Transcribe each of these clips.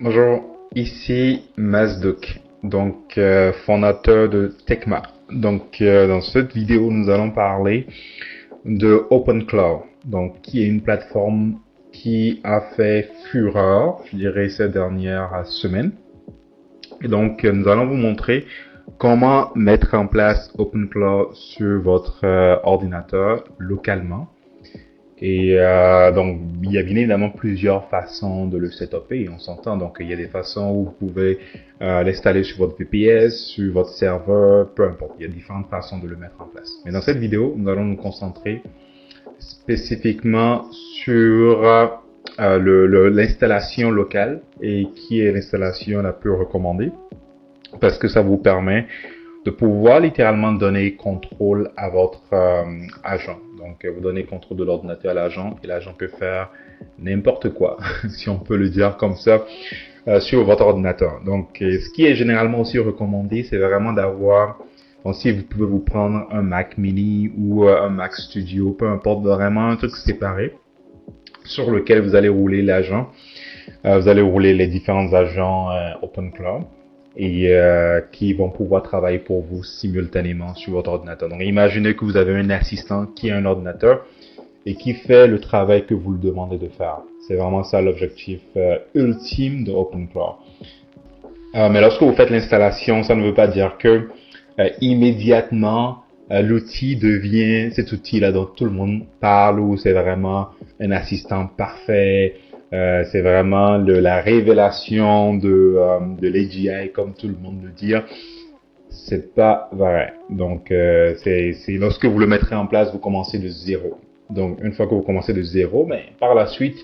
Bonjour, ici Mazduk, fondateur de Tecma. Dans cette vidéo, nous allons parler de OpenClaw, qui est une plateforme qui a fait fureur, je dirais, ces dernières semaines. Et nous allons vous montrer comment mettre en place OpenClaw sur votre ordinateur localement. Et il y a bien évidemment plusieurs façons de le setuper, on s'entend. Donc, il y a des façons où vous pouvez l'installer sur votre VPS, sur votre serveur, peu importe. Il y a différentes façons de le mettre en place. Mais dans cette vidéo, nous allons nous concentrer spécifiquement sur l'installation locale et qui est l'installation la plus recommandée parce que ça vous permet de pouvoir littéralement donner contrôle à votre agent. Donc, vous donnez contrôle de l'ordinateur à l'agent et l'agent peut faire n'importe quoi, si on peut le dire comme ça, sur votre ordinateur. Donc, ce qui est généralement aussi recommandé, c'est vraiment d'avoir, donc si vous pouvez vous prendre un Mac Mini ou un Mac Studio, peu importe, vraiment un truc séparé sur lequel vous allez rouler l'agent. Vous allez rouler les différents agents OpenClaw et qui vont pouvoir travailler pour vous simultanément sur votre ordinateur. Donc, imaginez que vous avez un assistant qui a un ordinateur et qui fait le travail que vous lui demandez de faire. C'est vraiment ça l'objectif ultime de OpenClaw. Mais lorsque vous faites l'installation, ça ne veut pas dire que immédiatement l'outil devient cet outil-là dont tout le monde parle, où c'est vraiment un assistant parfait. C'est vraiment la révélation de l'AGI, comme tout le monde le dit. C'est pas vrai. Donc, c'est lorsque vous le mettrez en place, vous commencez de zéro. Donc, une fois que vous commencez de zéro, mais par la suite,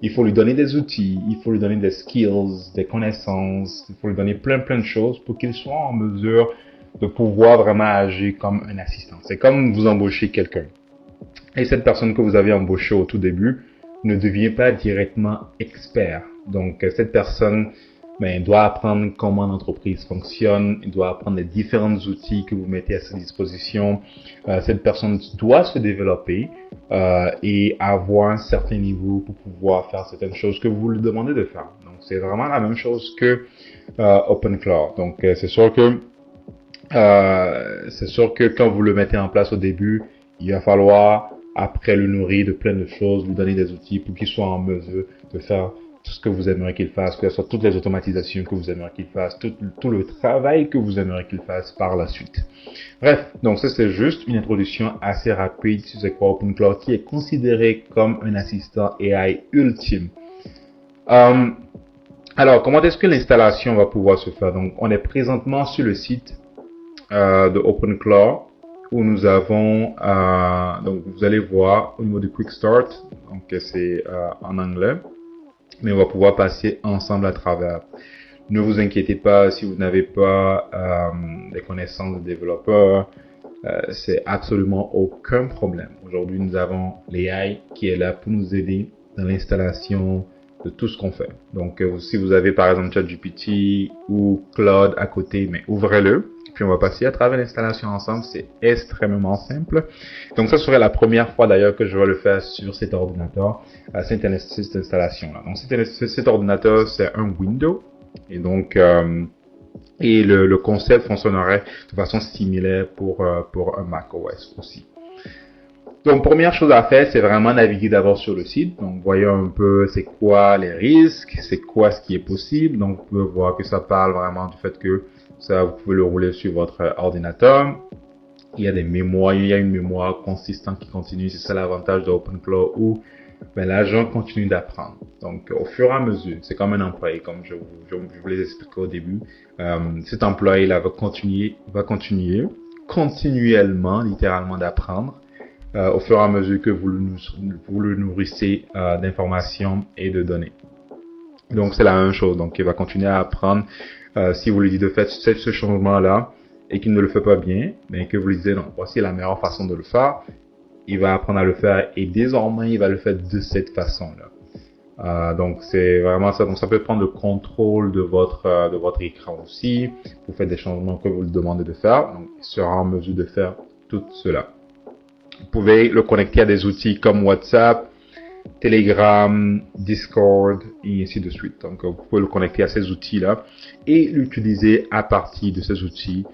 il faut lui donner des outils, il faut lui donner des skills, des connaissances, il faut lui donner plein de choses pour qu'il soit en mesure de pouvoir vraiment agir comme un assistant. C'est comme vous embauchez quelqu'un. Et cette personne que vous avez embauchée au tout début ne devient pas directement expert. Donc, cette personne doit apprendre comment l'entreprise fonctionne, il doit apprendre les différents outils que vous mettez à sa disposition. Cette personne doit se développer et avoir un certain niveau pour pouvoir faire certaines choses que vous lui demandez de faire. Donc, c'est vraiment la même chose que OpenClaw. Donc, c'est sûr que quand vous le mettez en place au début, il va falloir après le nourrir de plein de choses, lui donner des outils pour qu'il soit en mesure de faire tout ce que vous aimeriez qu'il fasse, que ce soit toutes les automatisations que vous aimeriez qu'il fasse, tout le travail que vous aimeriez qu'il fasse par la suite. Bref, donc ça c'est juste une introduction assez rapide sur c'est quoi OpenClaw, qui est considéré comme un assistant AI ultime. Alors, comment est-ce que l'installation va pouvoir se faire? Donc, on est présentement sur le site de OpenClaw, où nous avons, donc vous allez voir au niveau du Quick Start, donc c'est en anglais, mais on va pouvoir passer ensemble à travers. Ne vous inquiétez pas si vous n'avez pas des connaissances de développeur, c'est absolument aucun problème. Aujourd'hui, nous avons l'AI qui est là pour nous aider dans l'installation de tout ce qu'on fait. Donc, si vous avez par exemple ChatGPT ou Claude à côté, mais ouvrez-le. Puis on va passer à travers l'installation ensemble, c'est extrêmement simple. Donc ça serait la première fois d'ailleurs que je vais le faire sur cet ordinateur, cette installation-là. Donc cet ordinateur, c'est un Windows, et donc le concept fonctionnerait de façon similaire pour un macOS aussi. Donc, première chose à faire, c'est vraiment naviguer d'abord sur le site. Donc, voyons un peu c'est quoi les risques, c'est quoi ce qui est possible. Donc, vous pouvez voir que ça parle vraiment du fait que ça, vous pouvez le rouler sur votre ordinateur. Il y a des mémoires, il y a une mémoire consistante qui continue. C'est ça l'avantage de OpenClaw où l'agent continue d'apprendre. Donc, au fur et à mesure, c'est comme un employé, comme je vous l'ai expliqué au début. Cet employé-là va continuer continuellement, littéralement d'apprendre. Au fur et à mesure que vous le nourrissez d'informations et de données. Donc, c'est la même chose. Donc, il va continuer à apprendre. Si vous lui dites de faire ce changement-là et qu'il ne le fait pas bien, mais que vous lui disiez non, voici la meilleure façon de le faire, il va apprendre à le faire et désormais, il va le faire de cette façon-là. Donc, c'est vraiment ça. Donc, ça peut prendre le contrôle de votre écran aussi. Vous faites des changements que vous lui demandez de faire. Donc, il sera en mesure de faire tout cela. Vous pouvez le connecter à des outils comme WhatsApp, Telegram, Discord et ainsi de suite. Donc vous pouvez le connecter à ces outils-là et l'utiliser à partir de ces outils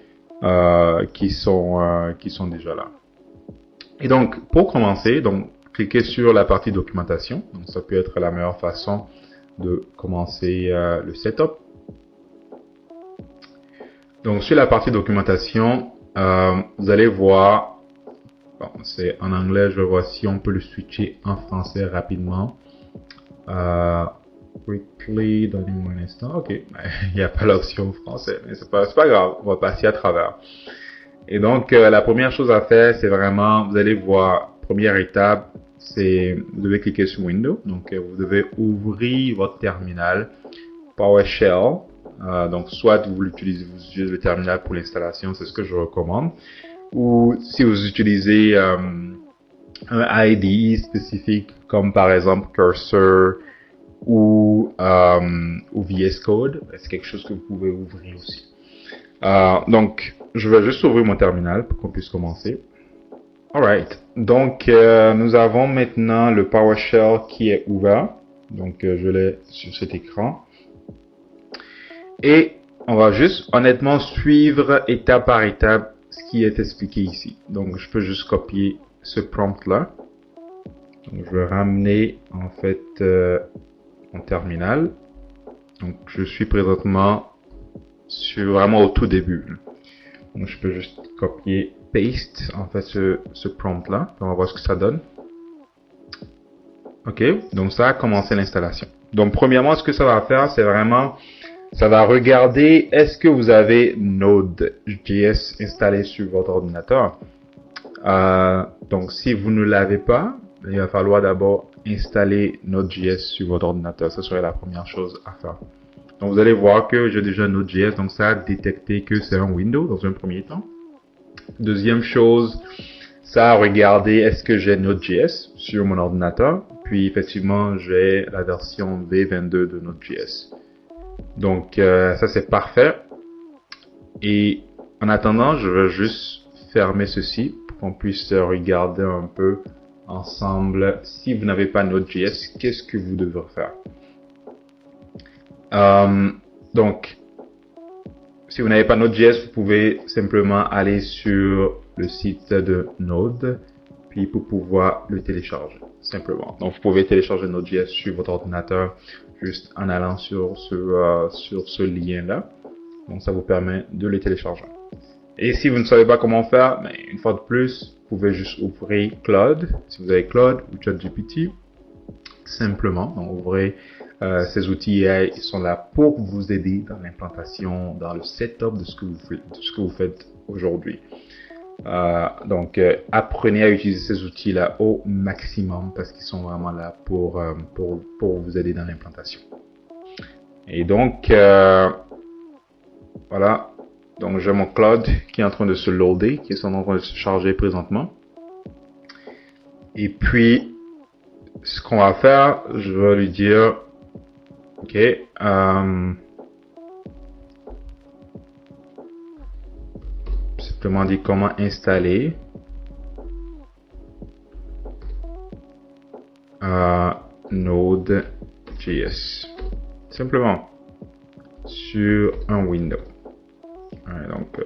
qui sont déjà là. Et donc pour commencer, donc cliquez sur la partie documentation. Donc ça peut être la meilleure façon de commencer le setup. Donc sur la partie documentation, vous allez voir, bon, c'est en anglais, je vais voir si on peut le switcher en français rapidement. Quickly, donnez-moi un instant. Ok, il n'y a pas l'option français, mais c'est pas grave, on va passer à travers. Et donc la première chose à faire, c'est vraiment, vous allez voir, première étape, c'est vous devez cliquer sur Windows. Donc vous devez ouvrir votre terminal PowerShell. Donc soit vous utilisez le terminal pour l'installation, c'est ce que je recommande, ou si vous utilisez un IDE spécifique comme par exemple Cursor ou VS Code, c'est quelque chose que vous pouvez ouvrir aussi. Donc je vais juste ouvrir mon terminal pour qu'on puisse commencer. Alright, donc nous avons maintenant le PowerShell qui est ouvert, donc je l'ai sur cet écran. Et on va juste honnêtement suivre étape par étape ce qui est expliqué ici. Donc je peux juste copier ce prompt là. Donc je vais ramener en fait mon terminal. Donc je suis présentement vraiment au tout début. Donc je peux juste copier, paste en fait ce prompt là. On va voir ce que ça donne. Ok, donc ça a commencé l'installation. Donc premièrement, ce que ça va faire, c'est vraiment ça va regarder est-ce que vous avez Node.js installé sur votre ordinateur. Donc si vous ne l'avez pas, il va falloir d'abord installer Node.js sur votre ordinateur. Ce serait la première chose à faire. Donc vous allez voir que j'ai déjà Node.js, donc ça a détecté que c'est un Windows dans un premier temps. Deuxième chose, ça a regardé est-ce que j'ai Node.js sur mon ordinateur. Puis effectivement, j'ai la version V22 de Node.js. Donc ça c'est parfait. Et en attendant, je vais juste fermer ceci pour qu'on puisse regarder un peu ensemble. Si vous n'avez pas Node.js, qu'est-ce que vous devez faire? Donc, si vous n'avez pas Node.js, vous pouvez simplement aller sur le site de Node, puis pour pouvoir le télécharger, simplement. Donc, vous pouvez télécharger Node.js sur votre ordinateur juste en allant sur ce lien-là. Donc, ça vous permet de le télécharger. Et si vous ne savez pas comment faire, mais une fois de plus, vous pouvez juste ouvrir Claude. Si vous avez Claude ou ChatGPT, simplement, donc ouvrez ces outils AI, ils sont là pour vous aider dans l'implantation, dans le setup de ce que vous faites aujourd'hui. Donc, apprenez à utiliser ces outils-là au maximum parce qu'ils sont vraiment là pour vous aider dans l'implantation. Et donc, voilà. Donc, j'ai mon Claude qui est en train de se loader, qui est en train de se charger présentement. Et puis, ce qu'on va faire, je vais lui dire, ok, simplement dire comment installer Node.js, simplement sur un Windows. Ouais, donc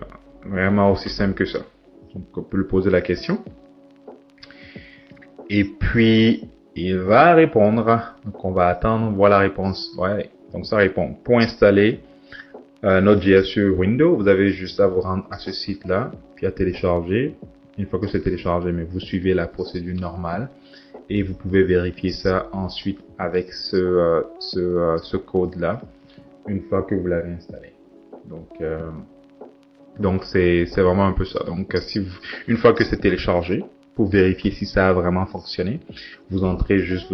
vraiment aussi simple que ça. Donc on peut lui poser la question et puis il va répondre. Donc on va attendre voir la réponse. Ouais, donc ça répond. Pour installer Node.js sur Windows, vous avez juste à vous rendre à ce site là puis à télécharger. Une fois que c'est téléchargé, mais vous suivez la procédure normale et vous pouvez vérifier ça ensuite avec ce code là une fois que vous l'avez installé. Donc c'est vraiment un peu ça. Donc une fois que c'est téléchargé, pour vérifier si ça a vraiment fonctionné, vous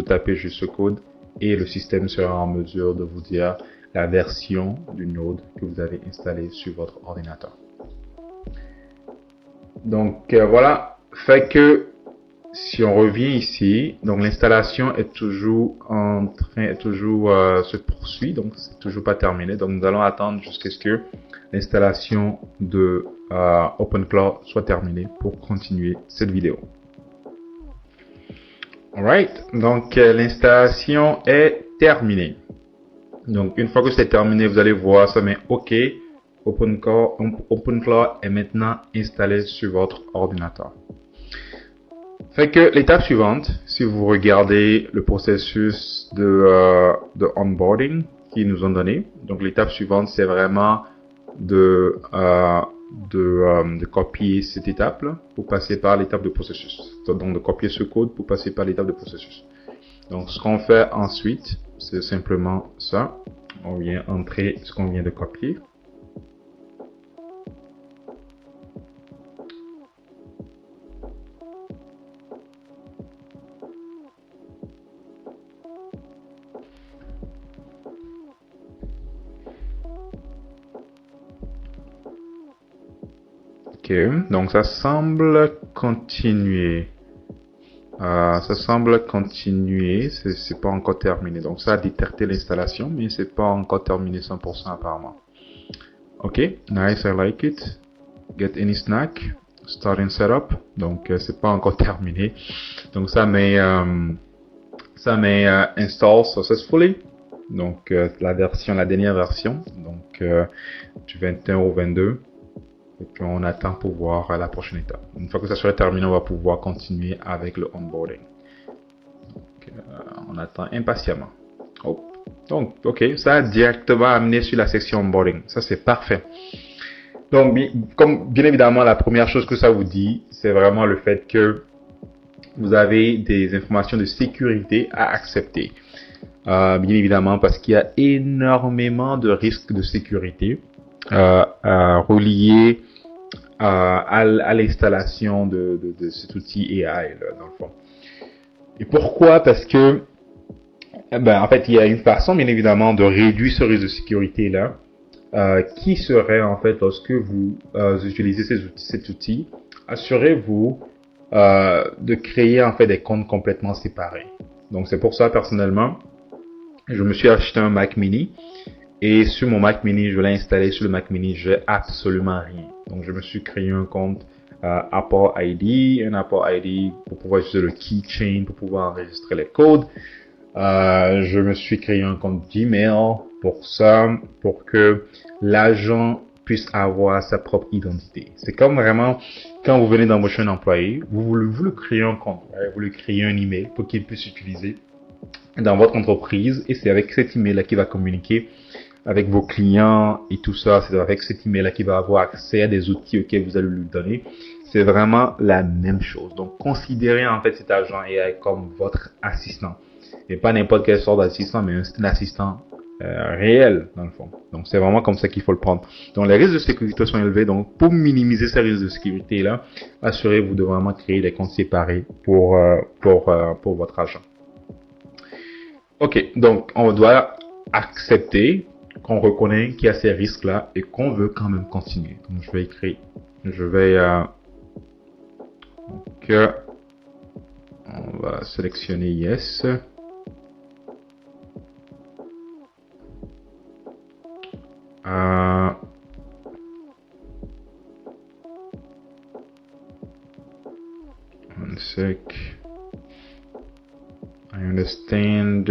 tapez juste ce code et le système sera en mesure de vous dire la version du Node que vous avez installé sur votre ordinateur. Donc voilà, fait que si on revient ici, donc l'installation est toujours se poursuit, donc c'est toujours pas terminé. Donc nous allons attendre jusqu'à ce que l'installation de OpenClaw soit terminée pour continuer cette vidéo. Alright, donc l'installation est terminée. Donc une fois que c'est terminé, vous allez voir, ça met OK. OpenClaw est maintenant installé sur votre ordinateur. Fait que l'étape suivante, si vous regardez le processus de onboarding qu'ils nous ont donné, donc l'étape suivante, c'est vraiment de, de copier cette étape-là pour passer par l'étape de processus. Donc de copier ce code pour passer par l'étape de processus. Donc ce qu'on fait ensuite, c'est simplement ça. On vient entrer ce qu'on vient de copier. Ok, donc ça semble continuer. Ça semble continuer, c'est pas encore terminé. Donc ça a détecté l'installation, mais c'est pas encore terminé 100% apparemment. Ok, nice, I like it. Get any snack, starting setup. Donc c'est pas encore terminé. Donc ça met install successfully. Donc la dernière version, donc du 21 au 22. Et puis on attend pour voir la prochaine étape. Une fois que ça sera terminé, on va pouvoir continuer avec le onboarding. Donc, on attend impatiemment. Oh. Donc, ok, ça a directement amené sur la section onboarding. Ça, c'est parfait. Donc, comme bien évidemment, la première chose que ça vous dit, c'est vraiment le fait que vous avez des informations de sécurité à accepter. Bien évidemment, parce qu'il y a énormément de risques de sécurité reliés à l'installation de cet outil AI, là, dans le fond. Et pourquoi? Parce que, en fait, il y a une façon, bien évidemment, de réduire ce risque de sécurité-là, qui serait, en fait, lorsque vous utilisez cet outil, assurez-vous de créer, en fait, des comptes complètement séparés. Donc, c'est pour ça, personnellement, je me suis acheté un Mac Mini. Et sur mon Mac Mini, je l'ai installé sur le Mac Mini, j'ai absolument rien. Donc, je me suis créé un compte Apple ID, un Apple ID pour pouvoir utiliser le keychain, pour pouvoir enregistrer les codes. Je me suis créé un compte Gmail pour ça, pour que l'agent puisse avoir sa propre identité. C'est comme vraiment, quand vous venez d'embaucher un employé, vous le créez un compte, vous lui créez un email pour qu'il puisse utiliser dans votre entreprise, et c'est avec cet email-là qu'il va communiquer avec vos clients et tout ça. C'est avec cet email-là qu'il va avoir accès à des outils auxquels vous allez lui donner. C'est vraiment la même chose. Donc, considérez en fait cet agent AI comme votre assistant. Et pas n'importe quelle sorte d'assistant, mais un assistant réel, dans le fond. Donc, c'est vraiment comme ça qu'il faut le prendre. Donc, les risques de sécurité sont élevés. Donc, pour minimiser ces risques de sécurité-là, assurez-vous de vraiment créer des comptes séparés pour votre agent. Ok, donc, on doit accepter qu'on reconnaît qu'il y a ces risques-là et qu'on veut quand même continuer. Donc, je vais écrire, donc, on va sélectionner Yes. One sec. I understand.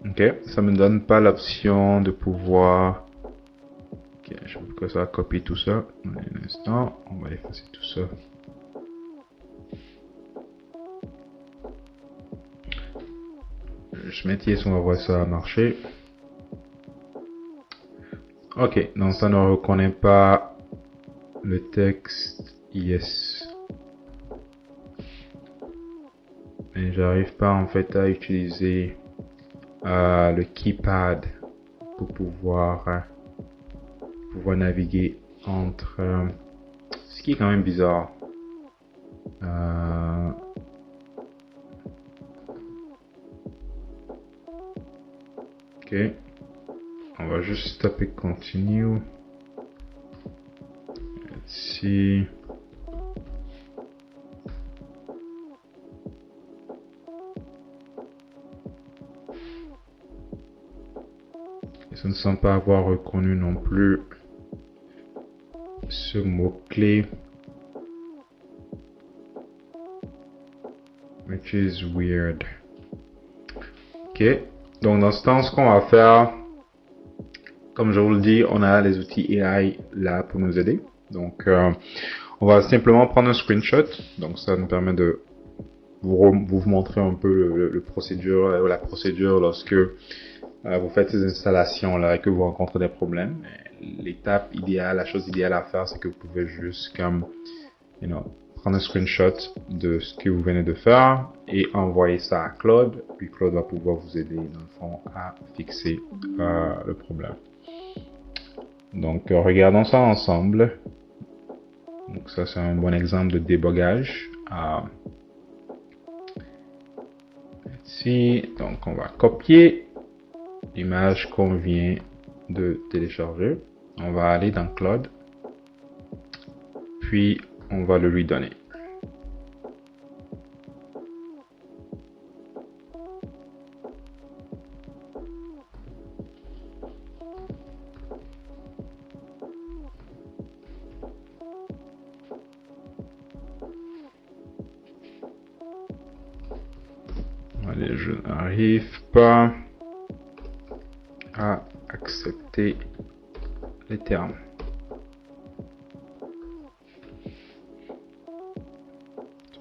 Ok, ça me donne pas l'option de pouvoir. Ok, je veux que ça copie tout ça. Un instant, on va effacer tout ça. Je mets yes, on va voir ça marcher. Ok, donc ça ne reconnaît pas le texte yes. Mais j'arrive pas en fait à utiliser le keypad pour pouvoir naviguer entre ce qui est quand même bizarre. Ok, on va juste taper continue ici. Et ça ne semble pas avoir reconnu non plus ce mot-clé. Which is weird. Ok. Donc, dans ce temps, ce qu'on va faire, comme je vous le dis, on a les outils AI là pour nous aider. Donc, on va simplement prendre un screenshot. Donc, ça nous permet de vous montrer un peu la procédure lorsque vous faites ces installations là et que vous rencontrez des problèmes. L'étape idéale, la chose idéale à faire, c'est que vous pouvez juste comme, prendre un screenshot de ce que vous venez de faire et envoyer ça à Claude. Puis Claude va pouvoir vous aider dans le fond à fixer le problème. Donc, regardons ça ensemble. Donc, ça, c'est un bon exemple de débogage. Ici, donc, on va copier l'image qu'on vient de télécharger. On va aller dans Claude. Puis, on va le lui donner. Allez, je n'arrive pas à accepter les termes.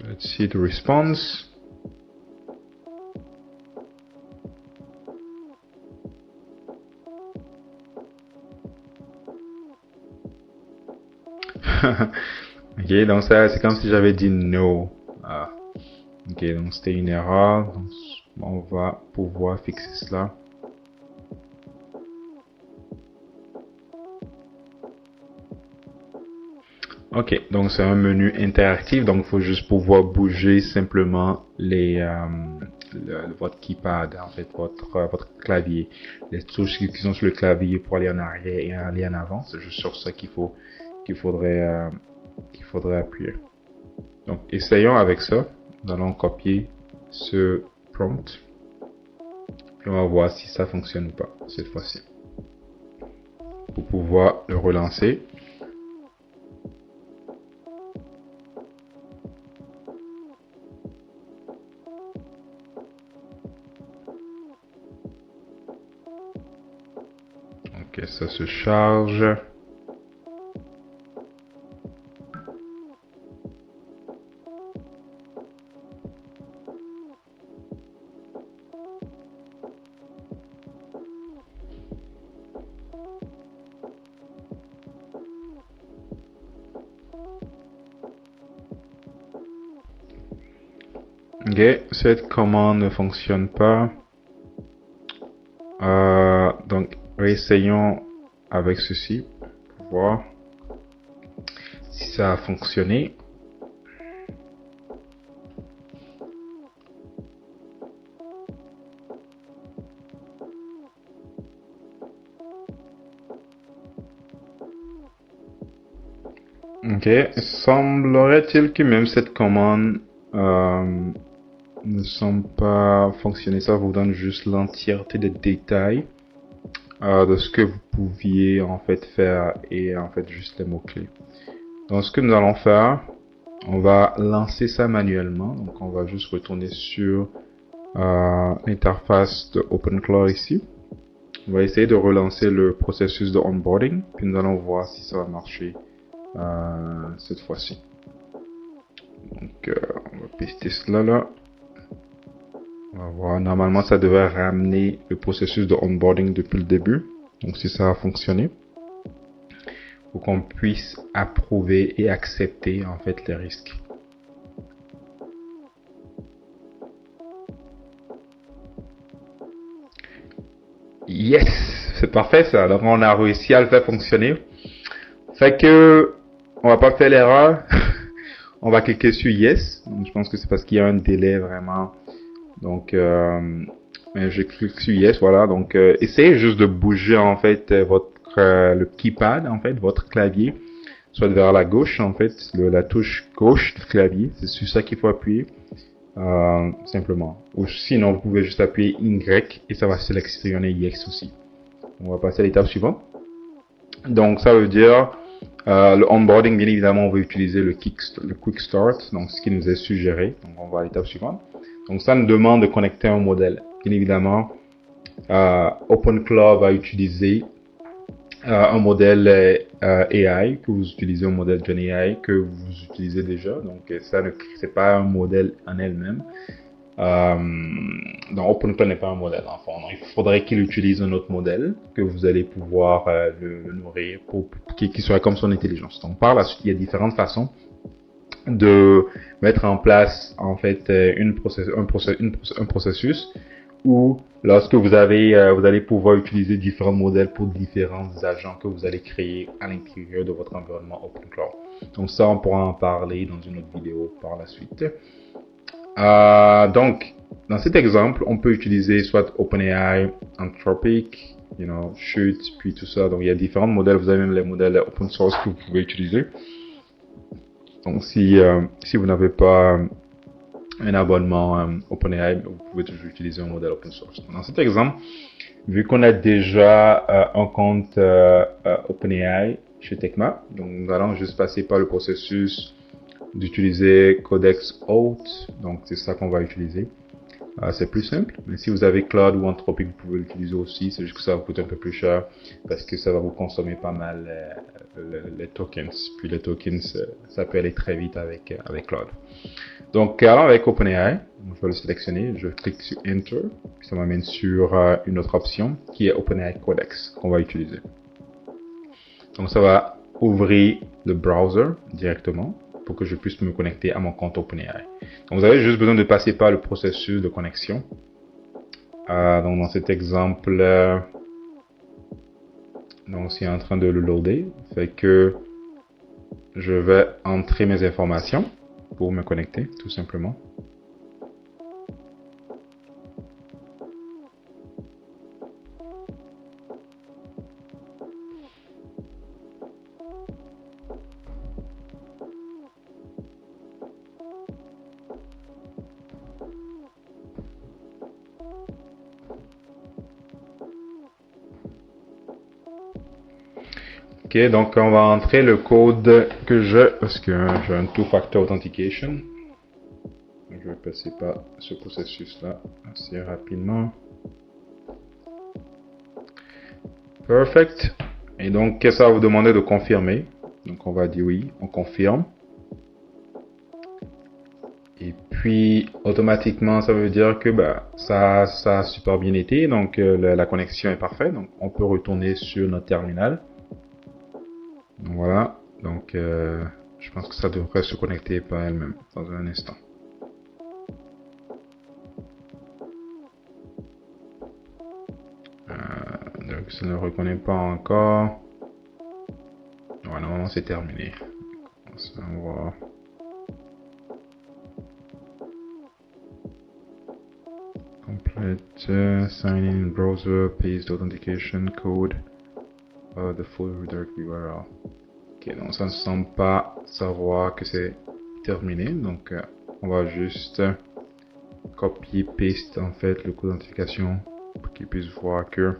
Let's see the response. Ok, donc ça c'est comme si j'avais dit no. Ok, donc c'était une erreur. Donc, on va pouvoir fixer cela. Ok, donc c'est un menu interactif, donc il faut juste pouvoir bouger simplement votre keypad, en fait, votre clavier. Les touches qui sont sur le clavier pour aller en arrière et aller en avant, c'est juste sur ça qu'il faudrait appuyer. Donc, essayons avec ça. Nous allons copier ce prompt. Puis on va voir si ça fonctionne ou pas cette fois-ci. Pour pouvoir le relancer. Ok, ça se charge. Ok, cette commande ne fonctionne pas. Donc, réessayons avec ceci pour voir si ça a fonctionné. Ok, semblerait-il que même cette commande ne semble pas fonctionner. Ça vous donne juste l'entièreté des détails de ce que vous pouviez en fait faire et en fait juste les mots-clés. Donc ce que nous allons faire, on va lancer ça manuellement. Donc on va juste retourner sur l'interface de OpenClaw ici. On va essayer de relancer le processus de onboarding, puis nous allons voir si ça va marcher cette fois-ci. Donc on va paster cela là. On va voir, normalement ça devrait ramener le processus de onboarding depuis le début. Donc si ça a fonctionné, pour qu'on puisse approuver et accepter en fait les risques. Yes, c'est parfait ça. Alors on a réussi à le faire fonctionner. Fait que on va pas faire l'erreur. On va cliquer sur Yes. Donc, je pense que c'est parce qu'il y a un délai vraiment. Donc je clique sur Yes, voilà. Donc essayez juste de bouger en fait le keypad en fait, votre clavier, soit vers la gauche en fait, la touche gauche du clavier. C'est sur ça qu'il faut appuyer. Simplement. Ou sinon, vous pouvez juste appuyer Y et ça va sélectionner Yes aussi. On va passer à l'étape suivante. Donc, ça veut dire Le onboarding, bien évidemment, on va utiliser le Quick Start, donc ce qui nous est suggéré. Donc, on va à l'étape suivante. Donc, ça nous demande de connecter un modèle. Bien évidemment, OpenClaw va utiliser un modèle AI que vous utilisez, un modèle Gen AI que vous utilisez déjà. Donc, ça, c'est pas un modèle en elle-même. Donc OpenClaw n'est pas un modèle en fond. Donc, il faudrait qu'il utilise un autre modèle que vous allez pouvoir le nourrir pour qui serait comme son intelligence. Donc par la suite, il y a différentes façons de mettre en place en fait un processus où lorsque vous allez pouvoir utiliser différents modèles pour différents agents que vous allez créer à l'intérieur de votre environnement OpenClaw. Donc ça, on pourra en parler dans une autre vidéo par la suite. Donc, dans cet exemple, on peut utiliser soit OpenAI, Anthropic, Chute, puis tout ça. Donc, il y a différents modèles. Vous avez même les modèles open source que vous pouvez utiliser. Donc, si vous n'avez pas un abonnement OpenAI, vous pouvez toujours utiliser un modèle open source. Dans cet exemple, vu qu'on a déjà un compte OpenAI chez Tecma, donc nous allons juste passer par le processus d'utiliser Codex Auth, donc c'est ça qu'on va utiliser. C'est plus simple, mais si vous avez Claude ou Anthropic, vous pouvez l'utiliser aussi, c'est juste que ça va coûter un peu plus cher parce que ça va vous consommer pas mal les tokens, puis les tokens, ça peut aller très vite avec Claude. Donc, alors avec OpenAI, je vais le sélectionner, je clique sur Enter, puis ça m'amène sur une autre option qui est OpenAI Codex qu'on va utiliser. Donc, ça va ouvrir le browser directement pour que je puisse me connecter à mon compte OpenAI. Donc, vous avez juste besoin de passer par le processus de connexion. Donc, dans cet exemple, donc c'est en train de le loader, fait que je vais entrer mes informations pour me connecter, tout simplement. Ok, donc on va entrer le code que parce que j'ai un two-factor authentication. Je vais passer par ce processus-là assez rapidement. Perfect. Et donc, ça va vous demander de confirmer. Donc, on va dire oui, on confirme. Et puis, automatiquement, ça veut dire que ça a super bien été. Donc, la connexion est parfaite. Donc, on peut retourner sur notre terminal. Donc, voilà. Donc, je pense que ça devrait se connecter par elle-même dans un instant. Donc, ça ne reconnaît pas encore. Ouais, normalement, c'est terminé. On va voir. Complete sign in browser, paste authentication code, the full redirect URL. Ok, donc ça ne semble pas savoir que c'est terminé, donc on va juste copier paste en fait le code d'authentification pour qu'il puisse voir que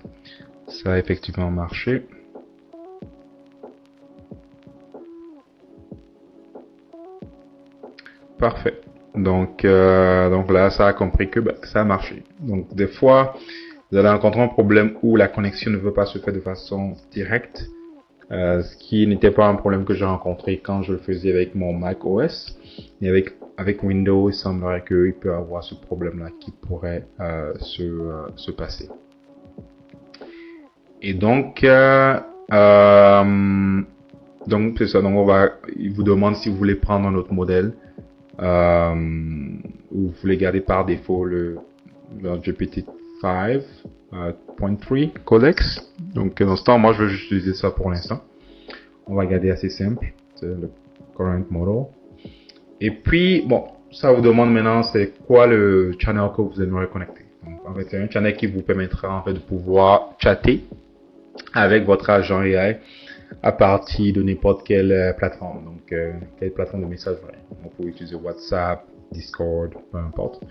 ça a effectivement marché. Parfait. Donc là, ça a compris que ça a marché. Donc des fois, vous allez rencontrer un problème où la connexion ne veut pas se faire de façon directe, ce qui n'était pas un problème que j'ai rencontré quand je le faisais avec mon Mac OS. Et avec Windows, il semblerait qu'il peut avoir ce problème-là qui pourrait se passer. Et donc c'est ça. Donc il vous demande si vous voulez prendre un autre modèle. Ou vous voulez garder par défaut le GPT-5.3 Codex. Donc dans ce temps, moi je vais juste utiliser ça pour l'instant. On va garder assez simple, c'est le current model. Et puis bon, ça vous demande maintenant c'est quoi le channel que vous aimeriez connecter. Donc en fait c'est un channel qui vous permettra en fait de pouvoir chatter avec votre agent AI à partir de n'importe quelle plateforme. Donc, quelle plateforme de messagerie. On peut utiliser WhatsApp, Discord, peu importe.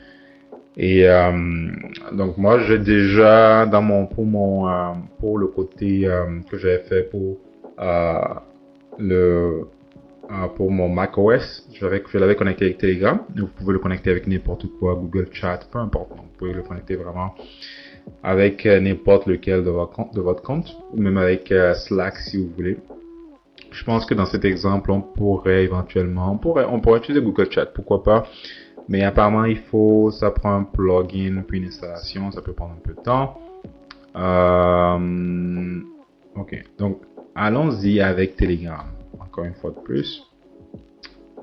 Et donc moi j'ai déjà pour le côté que j'avais fait pour pour mon macOS, je l'avais connecté avec Telegram. Vous pouvez le connecter avec n'importe quoi, Google Chat, peu importe. Donc, vous pouvez le connecter vraiment avec n'importe lequel de votre compte, ou même avec Slack si vous voulez. Je pense que dans cet exemple, on pourrait éventuellement, on pourrait utiliser Google Chat, pourquoi pas. Mais apparemment, ça prend un plugin, puis une installation, ça peut prendre un peu de temps. Ok, donc allons-y avec Telegram, encore une fois de plus.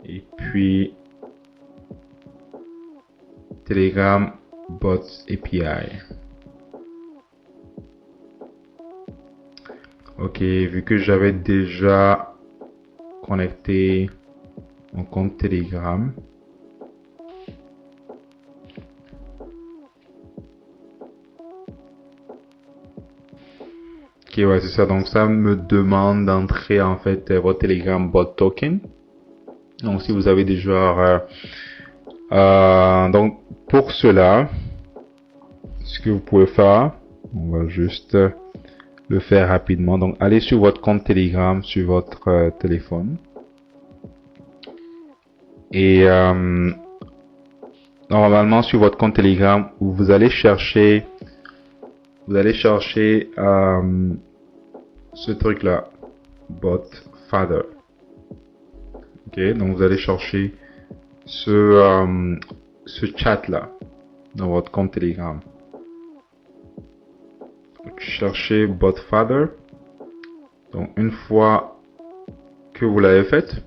Et puis, Telegram Bot API. Ok, vu que j'avais déjà connecté mon compte Telegram, ok, ouais, c'est ça. Donc, ça me demande d'entrer, en fait, votre Telegram Bot Token. Donc, si vous avez déjà... donc, pour cela, ce que vous pouvez faire, on va juste le faire rapidement. Donc, allez sur votre compte Telegram sur votre téléphone. Et normalement, sur votre compte Telegram, vous allez chercher ce truc-là, Bot Father. Ok, donc vous allez chercher ce chat-là dans votre compte Telegram. Donc, cherchez Bot Father. Donc, une fois que vous l'avez fait,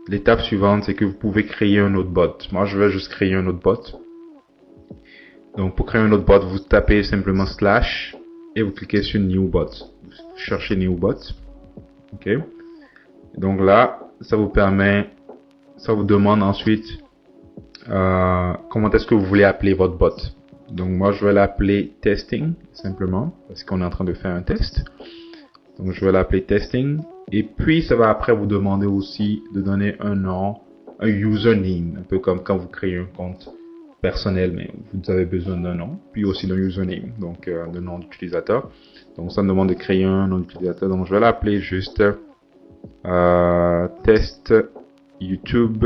l'étape suivante, c'est que vous pouvez créer un autre bot. Moi, je vais juste créer un autre bot. Donc, pour créer un autre bot, vous tapez simplement / et vous cliquez sur New Bot. Vous cherchez New Bot. Ok. Donc là, ça vous demande ensuite comment est-ce que vous voulez appeler votre bot. Donc, moi, je vais l'appeler Testing, simplement, parce qu'on est en train de faire un test. Donc, je vais l'appeler Testing. Et puis, ça va après vous demander aussi de donner un nom, un username, un peu comme quand vous créez un compte personnel, mais vous avez besoin d'un nom, puis aussi d'un username, donc de nom d'utilisateur. Donc, ça me demande de créer un nom d'utilisateur. Donc, je vais l'appeler juste Test YouTube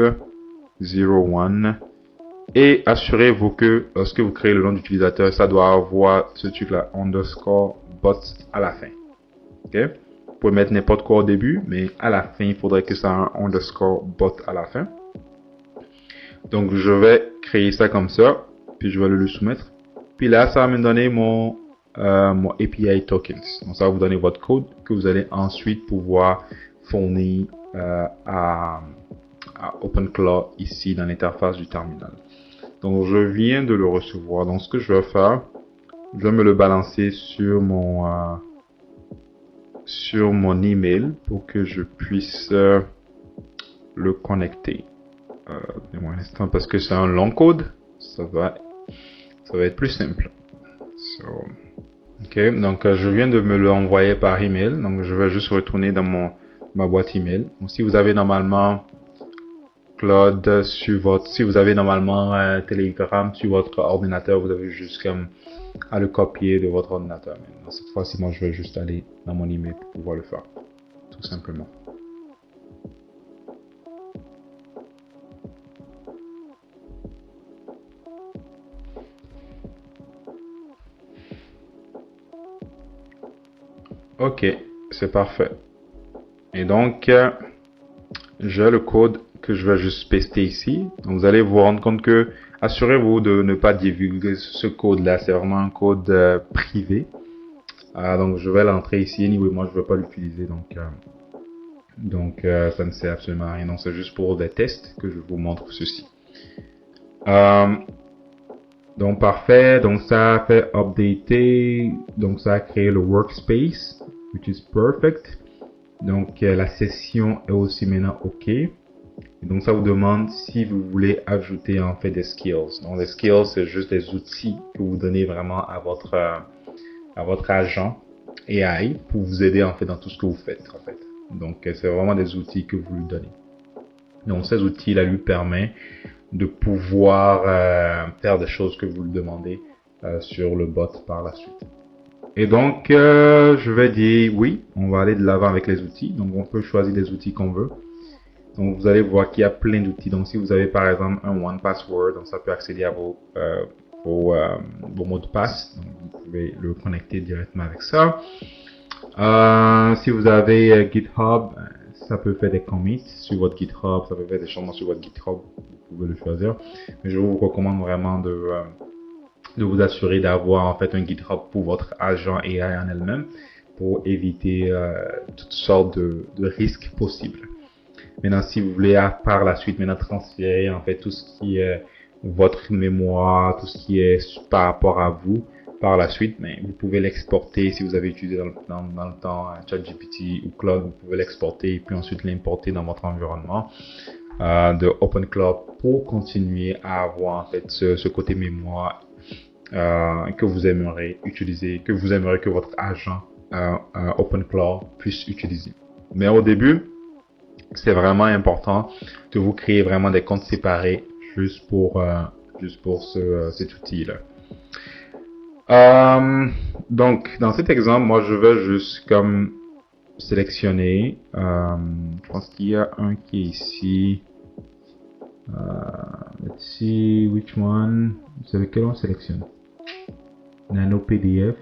01. Et assurez-vous que lorsque vous créez le nom d'utilisateur, ça doit avoir ce truc-là, underscore bot à la fin. Ok? Vous pouvez mettre n'importe quoi au début, mais à la fin, il faudrait que ça ait un underscore bot à la fin. Donc, je vais créer ça comme ça, puis je vais le soumettre. Puis là, ça va me donner mon API tokens. Donc, ça va vous donner votre code que vous allez ensuite pouvoir fournir à OpenClaw ici dans l'interface du terminal. Donc, je viens de le recevoir. Donc, ce que je vais faire, je vais me le balancer sur mon email pour que je puisse le connecter. Donnez-moi un instant parce que c'est un long code. Ça va être plus simple. Ok, donc je viens de me l'envoyer par email. Donc, je vais juste retourner dans ma boîte email. Donc, si vous avez normalement Claude si vous avez normalement Telegram sur votre ordinateur, vous avez juste comme à le copier de votre ordinateur. Mais dans cette fois-ci, moi, je vais juste aller dans mon email pour pouvoir le faire, tout simplement. Ok, c'est parfait. Et donc, j'ai le code que je vais juste paster ici. Donc, vous allez vous rendre compte que assurez-vous de ne pas divulguer ce code-là. C'est vraiment un code privé. Donc, je vais l'entrer ici. Anyway, moi, je ne veux pas l'utiliser. Donc, ça ne sert absolument à rien. Donc, c'est juste pour des tests que je vous montre ceci. Donc, parfait. Donc, ça a fait updater. Donc, ça a créé le workspace, which is perfect. Donc, la session est aussi maintenant OK. Et donc, ça vous demande si vous voulez ajouter en fait des skills. Donc, les skills, c'est juste des outils que vous donnez vraiment à votre agent AI pour vous aider en fait dans tout ce que vous faites en fait. Donc, c'est vraiment des outils que vous lui donnez. Donc, ces outils-là lui permettent de pouvoir faire des choses que vous lui demandez sur le bot par la suite. Et donc, je vais dire oui, on va aller de l'avant avec les outils. Donc, on peut choisir les outils qu'on veut. Donc, vous allez voir qu'il y a plein d'outils. Donc, si vous avez par exemple un One Password, donc ça peut accéder à vos mots de passe. Donc, vous pouvez le connecter directement avec ça. Si vous avez GitHub, ça peut faire des commits sur votre GitHub, ça peut faire des changements sur votre GitHub. Vous pouvez le choisir. Mais je vous recommande vraiment de vous assurer d'avoir en fait un GitHub pour votre agent AI en elle-même pour éviter toutes sortes de risques possibles. Maintenant, si vous voulez par la suite maintenant transférer en fait tout ce qui est votre mémoire, tout ce qui est par rapport à vous par la suite, mais vous pouvez l'exporter si vous avez utilisé dans le temps ChatGPT ou Cloud, vous pouvez l'exporter et puis ensuite l'importer dans votre environnement de OpenCloud pour continuer à avoir en fait ce côté mémoire que vous aimeriez utiliser, que vous aimeriez que votre agent OpenCloud puisse utiliser. Mais au début, c'est vraiment important de vous créer vraiment des comptes séparés juste pour cet outil-là. Donc, dans cet exemple, moi, je vais juste comme sélectionner. Je pense qu'il y a un qui est ici. Let's see which one. C'est lequel on sélectionne? Nano PDF.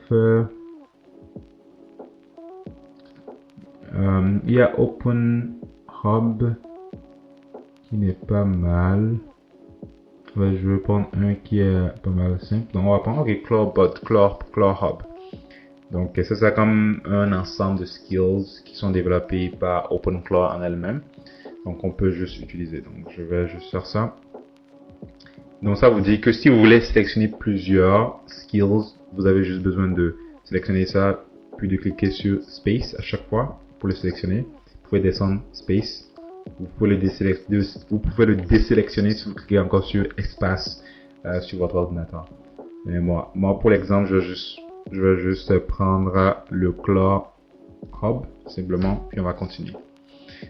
Il y a Open Hub qui n'est pas mal. Ouais, je vais prendre un qui est pas mal simple. Donc on va prendre Cloud Hub. Donc ça c'est comme un ensemble de skills qui sont développés par OpenCloud en elle-même. Donc on peut juste utiliser. Donc je vais juste faire ça. Donc ça vous dit que si vous voulez sélectionner plusieurs skills, vous avez juste besoin de sélectionner ça, puis de cliquer sur Space à chaque fois pour le sélectionner. Vous pouvez descendre Space. Vous pouvez le désélectionner si vous cliquez encore sur Espace sur votre ordinateur. Et moi pour l'exemple, je vais juste prendre le Cloud Hub simplement, puis on va continuer.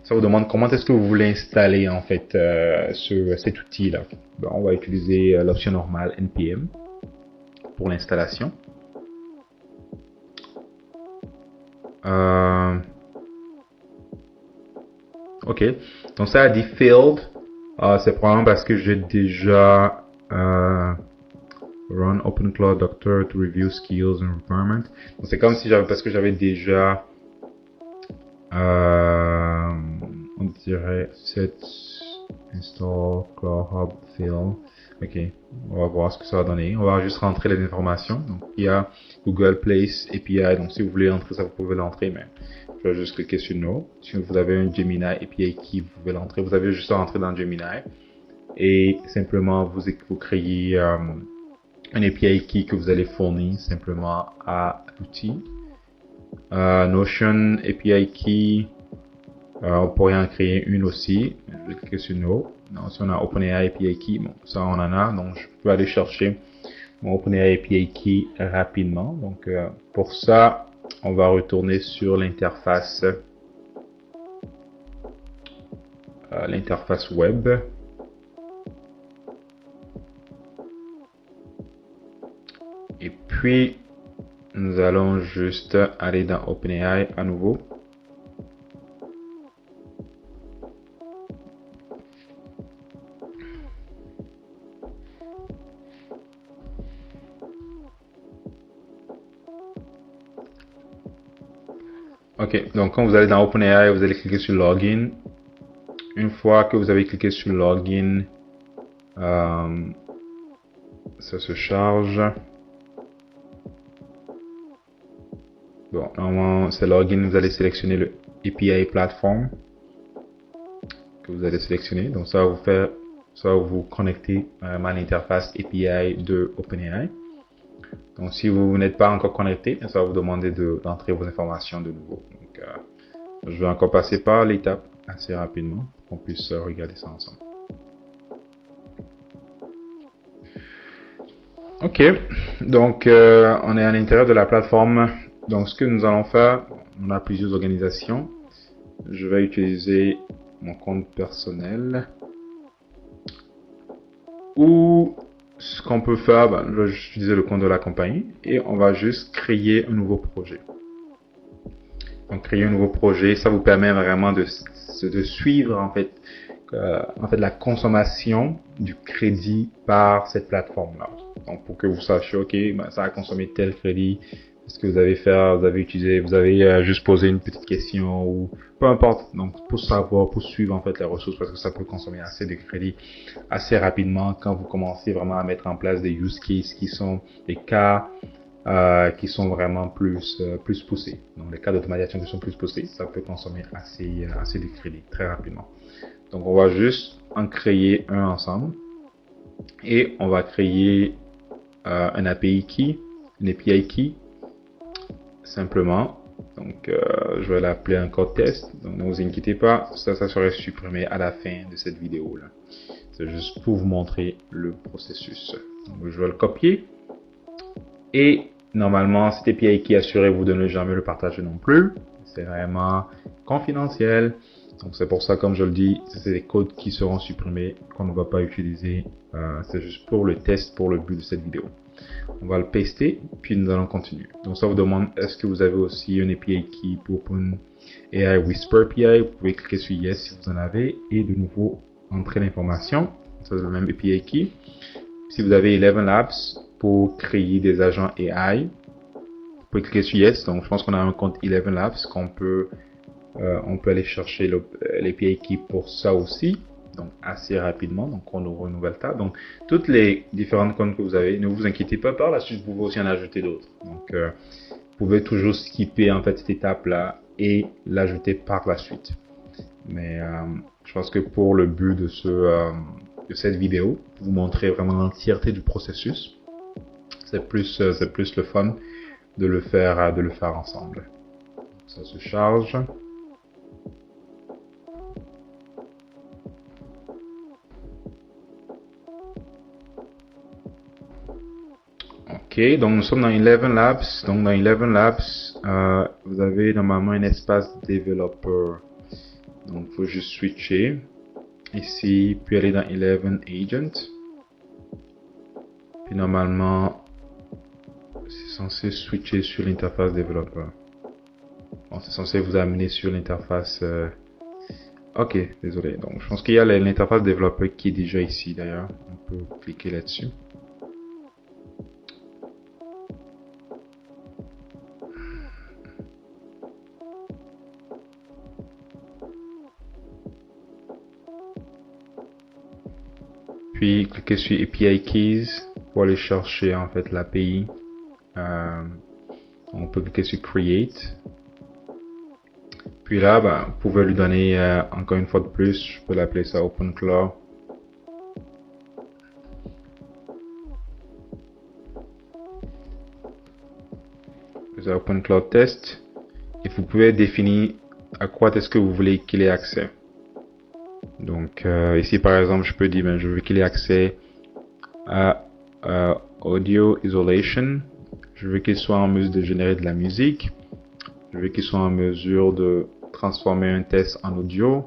Ça vous demande comment est-ce que vous voulez installer en fait cet outil-là. Bon, on va utiliser l'option normale NPM pour l'installation. Ok, donc ça a dit failed. C'est probablement parce que j'ai déjà run OpenCloud Doctor to review skills and requirements. Donc c'est comme si parce que j'avais déjà on dirait set install Cloud Hub fail. Ok, on va voir ce que ça va donner. On va juste rentrer les informations. Donc il y a Google Place API. Donc si vous voulez entrer ça, vous pouvez l'entrer, mais je vais juste cliquer sur No. Si vous avez un Gemini API key, vous pouvez l'entrer. Vous avez juste à entrer dans Gemini et simplement vous créez un API key que vous allez fournir simplement à l'outil. Notion API key, on pourrait en créer une aussi. Je vais cliquer sur No. Non, si on a OpenAI API key, bon, ça on en a, donc je peux aller chercher mon OpenAI API key rapidement. Donc pour ça, on va retourner sur l'interface web. Et puis nous allons juste aller dans OpenAI à nouveau. Ok, donc quand vous allez dans OpenAI, vous allez cliquer sur Login. Une fois que vous avez cliqué sur Login, ça se charge. Bon, normalement c'est Login, vous allez sélectionner le API Platform que vous allez sélectionner. Donc ça va vous connecter à l'interface API de OpenAI. Donc si vous n'êtes pas encore connecté, ça va vous demander d'entrer vos informations de nouveau. Donc je vais encore passer par l'étape assez rapidement pour qu'on puisse regarder ça ensemble. Ok, donc on est à l'intérieur de la plateforme. Donc ce que nous allons faire, on a plusieurs organisations. Je vais utiliser mon compte personnel ou ce qu'on peut faire, ben, je vais utiliser le compte de la compagnie et on va juste créer un nouveau projet. Donc, créer un nouveau projet, ça vous permet vraiment de suivre en fait la consommation du crédit par cette plateforme-là. Donc, pour que vous sachiez, ok, ben, ça a consommé tel crédit, ce que vous avez fait, vous avez utilisé, vous avez juste posé une petite question ou peu importe. Donc, pour savoir, pour suivre en fait les ressources, parce que ça peut consommer assez de crédits assez rapidement quand vous commencez vraiment à mettre en place des use cases qui sont des cas qui sont vraiment plus poussés. Donc, les cas d'automatisation qui sont plus poussés, ça peut consommer assez de crédits très rapidement. Donc, on va juste en créer un ensemble et on va créer un API key, une API key, simplement. Donc, je vais l'appeler encore test. Donc, ne vous inquiétez pas, ça serait supprimé à la fin de cette vidéo-là. C'est juste pour vous montrer le processus. Donc, je vais le copier. Et normalement, cette API key, assurez-vous de ne jamais le partager non plus. C'est vraiment confidentiel. Donc, c'est pour ça, comme je le dis, c'est des codes qui seront supprimés, qu'on ne va pas utiliser. C'est juste pour le test, pour le but de cette vidéo. On va le paster, puis nous allons continuer. Donc, ça vous demande, est-ce que vous avez aussi une API key pour OpenAI Whisper API? Vous pouvez cliquer sur Yes si vous en avez, et de nouveau, entrer l'information. C'est le même API key. Si vous avez 11 Labs pour créer des agents AI, vous pouvez cliquer sur Yes. Donc, je pense qu'on a un compte 11 Labs qu'on peut on peut aller chercher l'API key pour ça aussi, donc assez rapidement. Donc on ouvre une nouvelle table. Donc toutes les différentes comptes que vous avez, ne vous inquiétez pas, par la suite vous pouvez aussi en ajouter d'autres. Donc vous pouvez toujours skipper en fait cette étape là et l'ajouter par la suite. Mais je pense que pour le but de cette vidéo, vous montrer vraiment l'entièreté du processus, c'est plus le fun de le faire ensemble. Ça se charge. Ok, donc nous sommes dans 11 Labs. Donc dans 11 Labs, vous avez normalement un espace développeur. Donc il faut juste switcher ici, puis aller dans 11 Agent. Puis normalement, c'est censé switcher sur l'interface développeur. Bon, c'est censé vous amener sur l'interface. Ok, désolé. Donc je pense qu'il y a l'interface développeur qui est déjà ici d'ailleurs. On peut cliquer là-dessus. Puis cliquez sur API Keys pour aller chercher en fait l'API. On peut cliquer sur Create. Puis là, vous pouvez lui donner encore une fois de plus, je peux l'appeler ça OpenClaw. C'est OpenClaw Test. Et vous pouvez définir à quoi est-ce que vous voulez qu'il ait accès. Donc ici par exemple, je peux dire je veux qu'il ait accès à Audio Isolation. Je veux qu'il soit en mesure de générer de la musique. Je veux qu'il soit en mesure de transformer un texte en audio,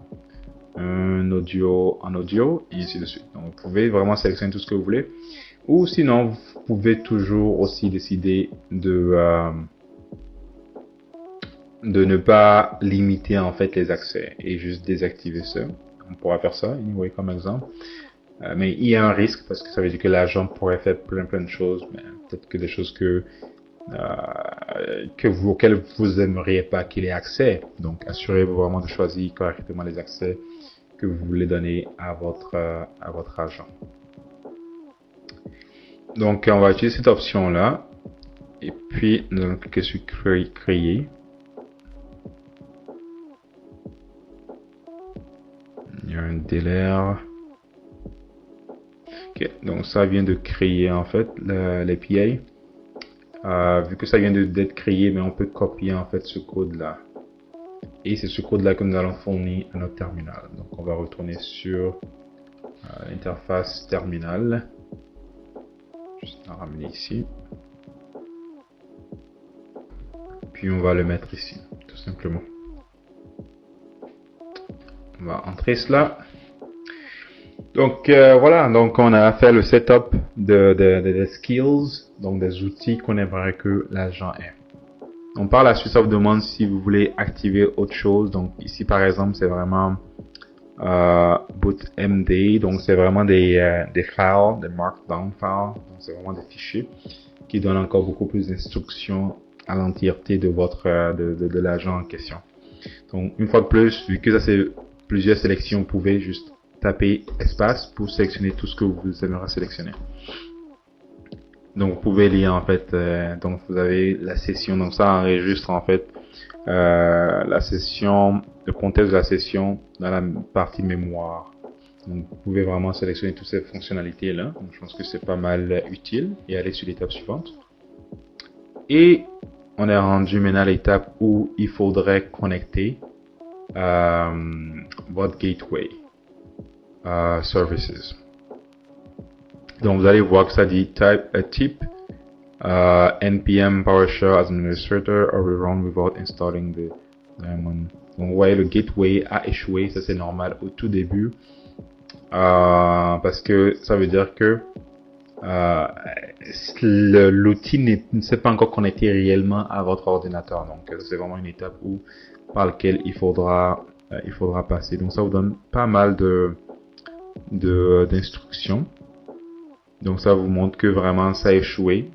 un audio en audio, et ainsi de suite. Donc vous pouvez vraiment sélectionner tout ce que vous voulez. Ou sinon, vous pouvez toujours aussi décider de ne pas limiter en fait les accès et juste désactiver ça. On pourra faire ça, anyway, comme exemple. Mais il y a un risque parce que ça veut dire que l'agent pourrait faire plein de choses, mais peut-être que des choses auxquelles vous aimeriez pas qu'il ait accès. Donc assurez-vous vraiment de choisir correctement les accès que vous voulez donner à votre agent. Donc on va utiliser cette option là et puis nous allons cliquer sur créer. Il y a un délai. Ok, donc ça vient de créer en fait l'API. Vu que ça vient d'être créé, mais on peut copier en fait ce code là. Et c'est ce code là que nous allons fournir à notre terminal. Donc on va retourner sur l'interface terminal. Juste la ramener ici. Puis on va le mettre ici, tout simplement. On va entrer cela. Donc voilà, donc on a fait le setup des skills, donc des outils qu'on aimerait que l'agent ait. On parle à la suite, ça vous demande si vous voulez activer autre chose. Donc ici par exemple c'est vraiment bootmd, donc c'est vraiment des files, des markdown files, donc c'est vraiment des fichiers qui donnent encore beaucoup plus d'instructions à l'entièreté de votre de l'agent en question. Donc une fois de plus, vu que ça c'est plusieurs sélections, vous pouvez juste taper espace pour sélectionner tout ce que vous aimeriez sélectionner. Donc vous pouvez lire en fait, donc vous avez la session, donc ça enregistre en fait la session, le contexte de la session dans la partie mémoire. Donc vous pouvez vraiment sélectionner toutes ces fonctionnalités là. Donc je pense que c'est pas mal utile et aller sur l'étape suivante. Et on est rendu maintenant à l'étape où il faudrait connecter votre gateway services. Donc vous allez voir que ça dit type a tip npm PowerShell administrator or rerun without installing the daemon. Donc vous voyez le gateway a échoué, ça c'est normal au tout début parce que ça veut dire que l'outil ne s'est pas encore connecté réellement à votre ordinateur. Donc c'est vraiment une étape par laquelle il faudra passer. Donc ça vous donne pas mal d'instructions. Donc ça vous montre que vraiment ça a échoué,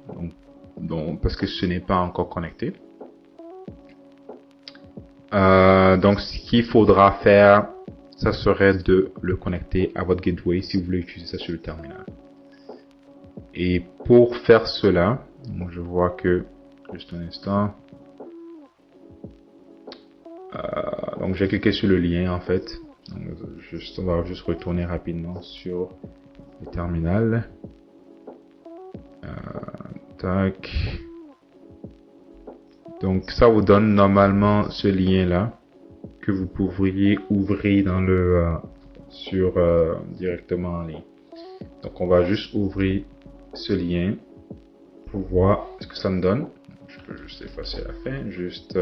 donc parce que ce n'est pas encore connecté. Donc ce qu'il faudra faire, ça serait de le connecter à votre gateway si vous voulez utiliser ça sur le terminal. Et pour faire cela, donc je vois que, juste un instant, donc j'ai cliqué sur le lien en fait. Donc, on va juste retourner rapidement sur le terminal. Tac. Donc ça vous donne normalement ce lien là que vous pourriez ouvrir dans le directement en ligne. Donc on va juste ouvrir ce lien pour voir ce que ça me donne. Je peux juste effacer la fin, juste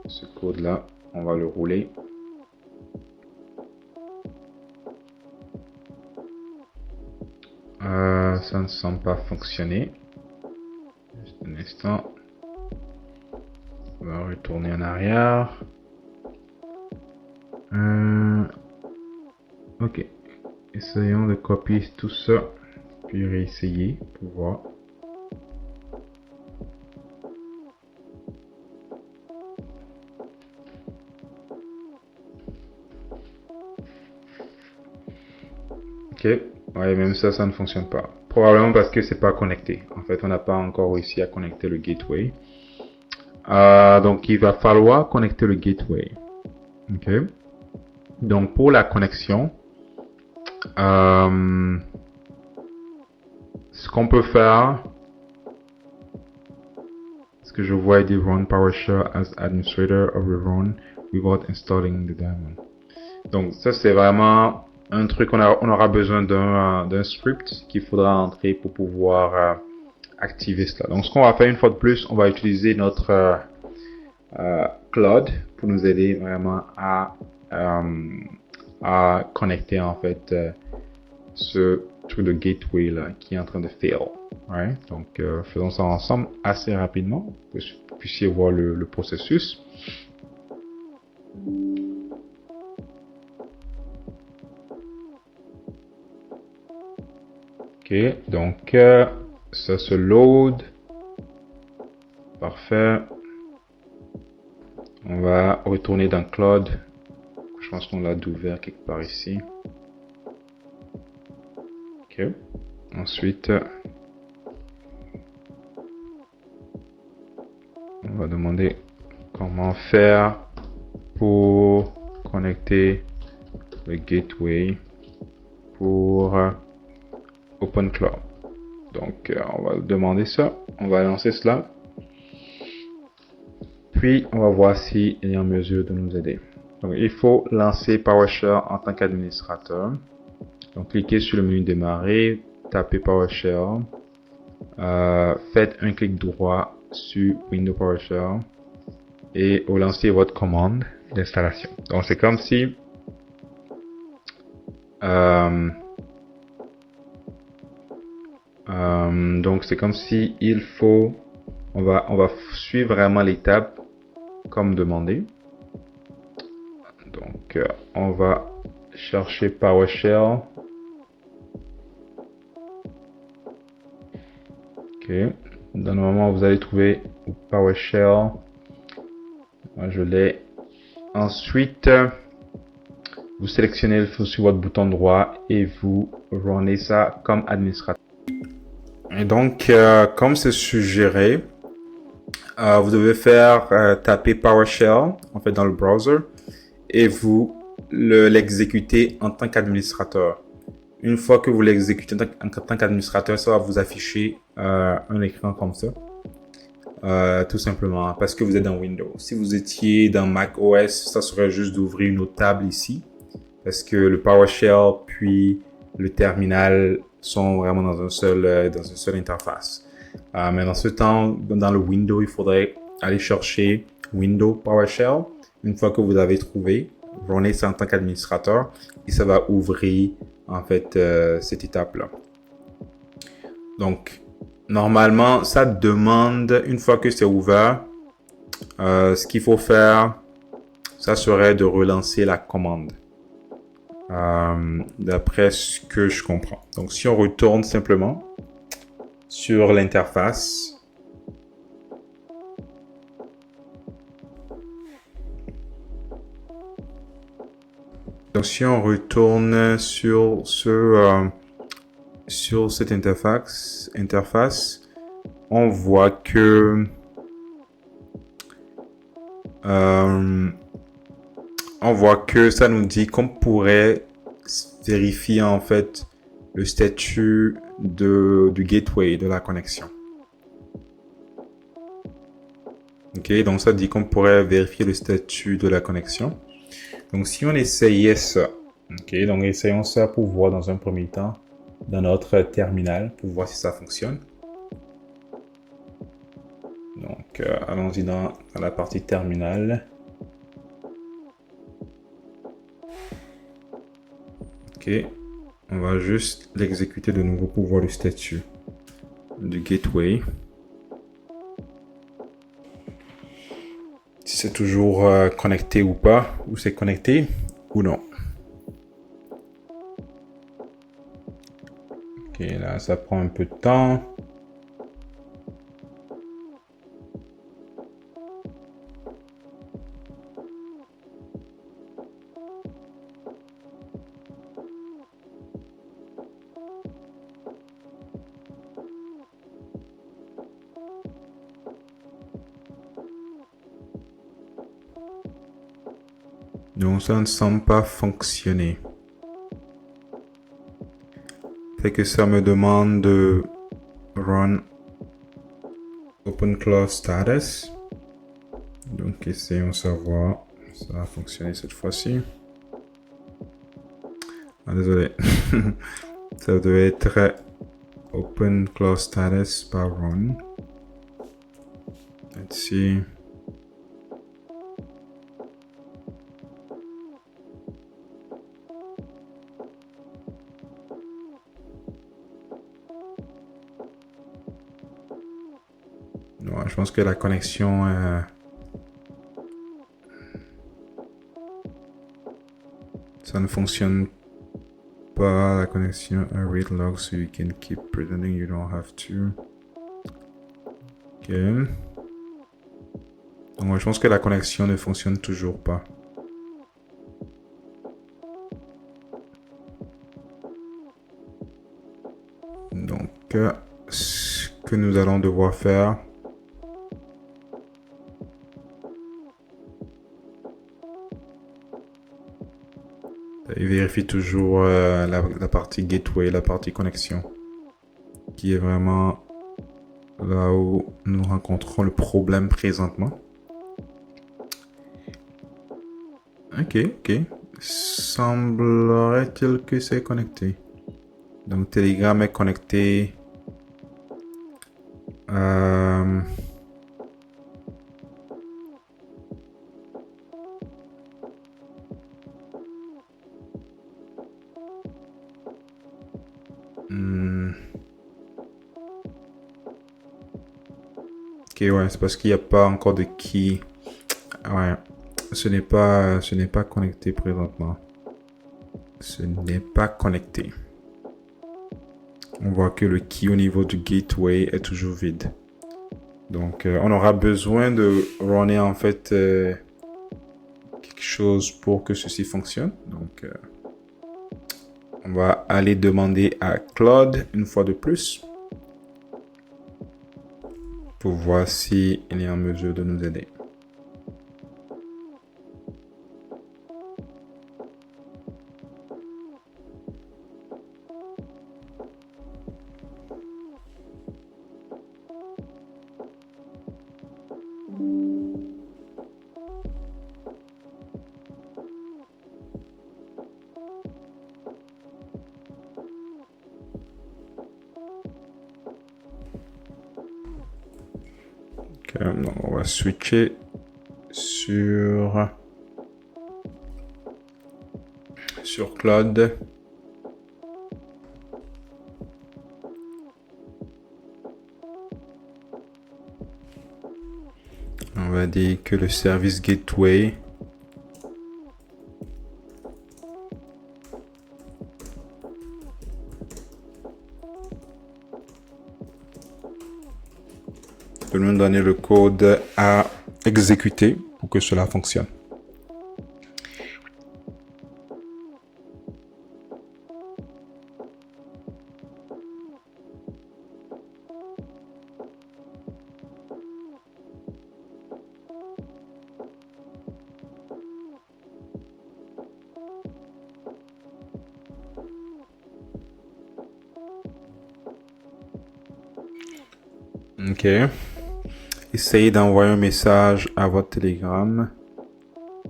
ce code là, on va le rouler. Ça ne semble pas fonctionner. Juste un instant. On va retourner en arrière. Ok. Essayons de copier tout ça, puis réessayer pour voir. Ok. Ouais, même ça ne fonctionne pas. Probablement parce que c'est pas connecté. En fait, on n'a pas encore réussi à connecter le gateway. Donc, il va falloir connecter le gateway. Ok. Donc, pour la connexion, ce qu'on peut faire, ce que je vois dit run PowerShell as administrator or rerun without installing the daemon. Donc, ça c'est vraiment un truc, on aura besoin d'un script qu'il faudra entrer pour pouvoir activer cela. Donc ce qu'on va faire une fois de plus, on va utiliser notre Claude pour nous aider vraiment à connecter en fait ce truc de gateway là qui est en train de fail. Right? Donc faisons ça ensemble assez rapidement pour que vous puissiez voir le processus. Ok, donc ça se load. Parfait. On va retourner dans Claude. Je pense qu'on l'a ouvert quelque part ici. Ok. Ensuite, on va demander comment faire pour connecter le gateway pour OpenCloud. Donc, on va demander ça. On va lancer cela. Puis, on va voir s'il est en mesure de nous aider. Donc, il faut lancer PowerShell en tant qu'administrateur. Donc, cliquez sur le menu démarrer, tapez PowerShell, faites un clic droit sur Windows PowerShell et relancez votre commande d'installation. Donc, c'est comme si Euh, donc c'est comme si il faut, on va suivre vraiment l'étape comme demandé. Donc on va chercher PowerShell. Ok. Dans le moment, vous allez trouver PowerShell. Moi, je l'ai. Ensuite, vous sélectionnez sur votre bouton droit et vous runnez ça comme administrateur. Et donc, comme c'est suggéré, vous devez faire taper PowerShell en fait dans le browser et vous l'exécuter en tant qu'administrateur. Une fois que vous l'exécutez en tant qu'administrateur, ça va vous afficher un écran comme ça. Tout simplement parce que vous êtes dans Windows. Si vous étiez dans Mac OS, ça serait juste d'ouvrir une autre table ici parce que le PowerShell puis le terminal sont vraiment dans une seule interface. Mais dans ce temps, dans le Windows, il faudrait aller chercher Windows PowerShell. Une fois que vous avez trouvé, runner ça en tant qu'administrateur et ça va ouvrir en fait cette étape-là. Donc, normalement, ça demande, une fois que c'est ouvert, ce qu'il faut faire, ça serait de relancer la commande. D'après ce que je comprends. Donc, si on retourne simplement sur l'interface, donc si on retourne sur cette interface, on voit que ça nous dit qu'on pourrait vérifier en fait le statut du gateway, de la connexion. Ok, donc ça dit qu'on pourrait vérifier le statut de la connexion. Donc si on essayait ça, ok, donc essayons ça pour voir dans un premier temps dans notre terminal pour voir si ça fonctionne. Donc allons-y dans la partie terminal. Ok, on va juste l'exécuter de nouveau pour voir le statut du gateway. Si c'est toujours connecté ou pas, ou c'est connecté ou non. Ok, là ça prend un peu de temps. Donc ça ne semble pas fonctionner. Fait que ça me demande de run OpenClaw status. Donc essayons de savoir si ça a fonctionné cette fois-ci. Ah désolé. Ça devait être OpenClaw status par run. Let's see. Ouais, je pense que la connexion ça ne fonctionne pas, la connexion. Read log so you can keep pretending you don't have to. Ok. Donc je pense que la connexion ne fonctionne toujours pas. Donc ce que nous allons devoir faire, il vérifie toujours la partie gateway, la partie connexion, qui est vraiment là où nous rencontrons le problème présentement. Ok. Semblerait-il que c'est connecté. Donc Telegram est connecté. Hmm. Ok, ouais, c'est parce qu'il n'y a pas encore de key. Ouais, ce n'est pas connecté présentement. Ce n'est pas connecté. On voit que le key au niveau du gateway est toujours vide. Donc, on aura besoin de runner en fait quelque chose pour que ceci fonctionne. Donc, on va aller demander à Claude une fois de plus pour voir s'il est en mesure de nous aider. Donc on va switcher sur Claude. On va dire que le service gateway peut nous donner le code à exécuter pour que cela fonctionne. Ok. Essayez d'envoyer un message à votre Telegram.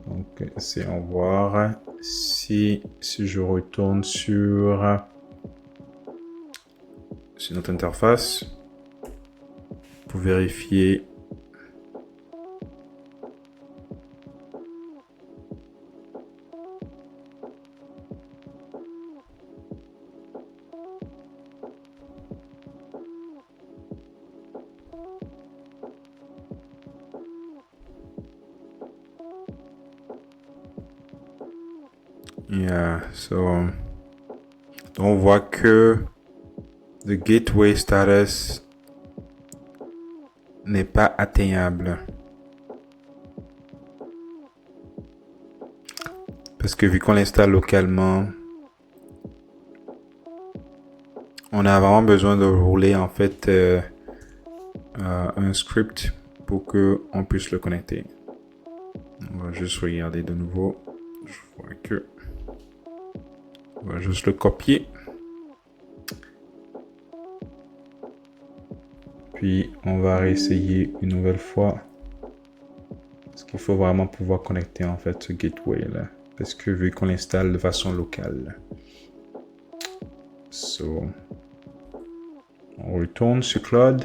Donc, essayons voir si je retourne sur notre interface pour vérifier. Yeah, so on voit que le gateway status n'est pas atteignable. Parce que vu qu'on l'installe localement, on a vraiment besoin de rouler en fait un script pour que on puisse le connecter. On va juste regarder de nouveau. Je vois que on va juste le copier. Puis on va réessayer une nouvelle fois. Parce qu'il faut vraiment pouvoir connecter en fait ce gateway là. Parce que vu qu'on l'installe de façon locale. So, on retourne sur Claude.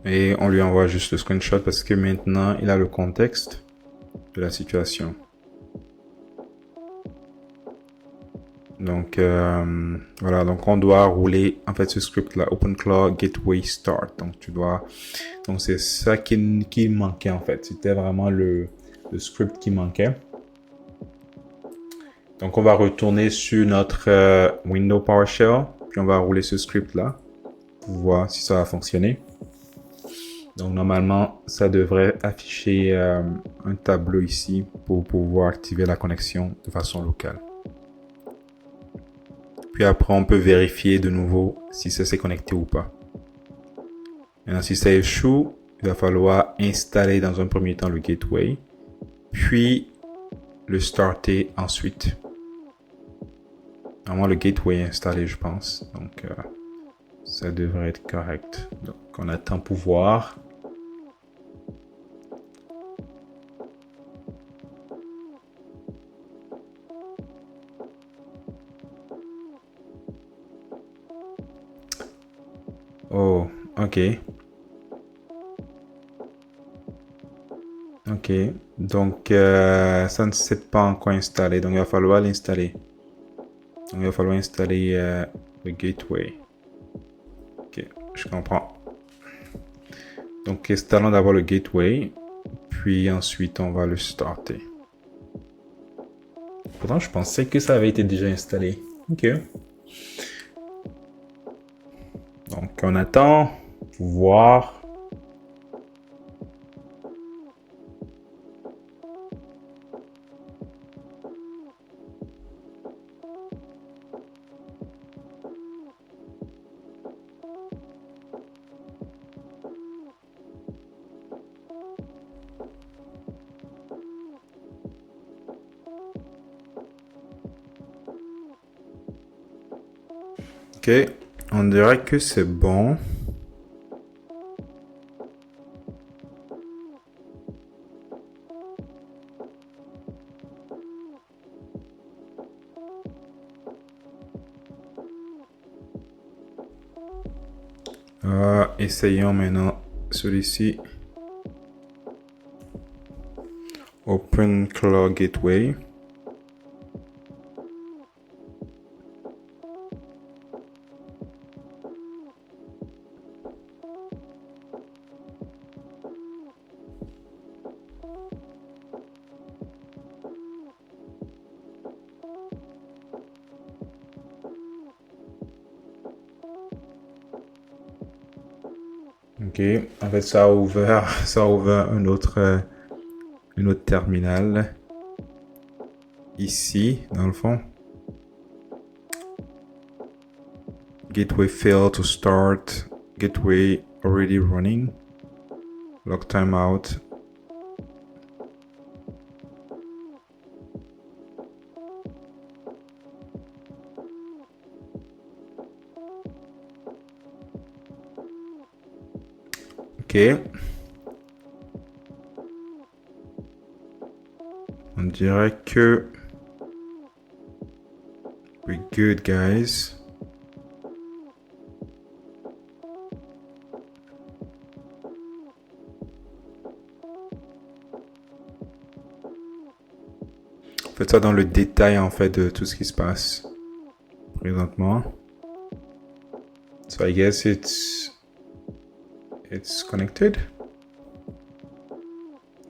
Et on lui envoie juste le screenshot parce que maintenant il a le contexte de la situation. Donc voilà, donc on doit rouler en fait ce script là, OpenClaw Gateway Start. Donc c'est ça qui manquait en fait. C'était vraiment le script qui manquait. Donc on va retourner sur notre window PowerShell, puis on va rouler ce script là pour voir si ça va fonctionner. Donc normalement ça devrait afficher un tableau ici pour pouvoir activer la connexion de façon locale. Puis après, on peut vérifier de nouveau si ça s'est connecté ou pas. Maintenant, si ça échoue, il va falloir installer dans un premier temps le gateway, puis le starter ensuite. Normalement, le gateway est installé, je pense. Donc, ça devrait être correct. Donc, on attend pour voir. Oh, ok. Ok, donc ça ne s'est pas encore installé, donc il va falloir l'installer. Donc il va falloir installer le gateway. Ok, je comprends. Donc installons d'abord le gateway, puis ensuite on va le starter. Pourtant je pensais que ça avait été déjà installé. Ok. Donc on attend pour voir. Ok, on dirait que c'est bon. Essayons maintenant celui-ci. Open Cloud Gateway. Ok, en fait ça a ouvert, un autre terminal ici dans le fond. Gateway failed to start. Gateway already running. Log timeout. Ok. On dirait que we're good, guys. Faites ça dans le détail en fait de tout ce qui se passe présentement. So I guess it's connected.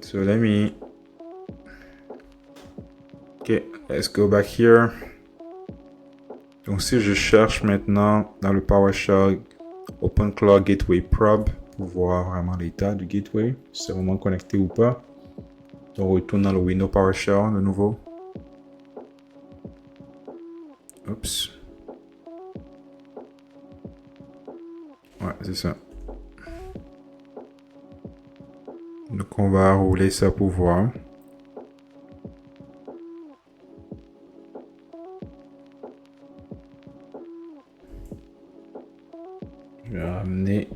So let me. Ok, let's go back here. Donc si je cherche maintenant dans le PowerShell OpenCloud Gateway Probe pour voir vraiment l'état du gateway, si c'est vraiment connecté ou pas. Donc on retourne dans le window PowerShell de nouveau. Oups. Ouais, c'est ça. Donc on va rouler ça pour voir. Je vais ramener.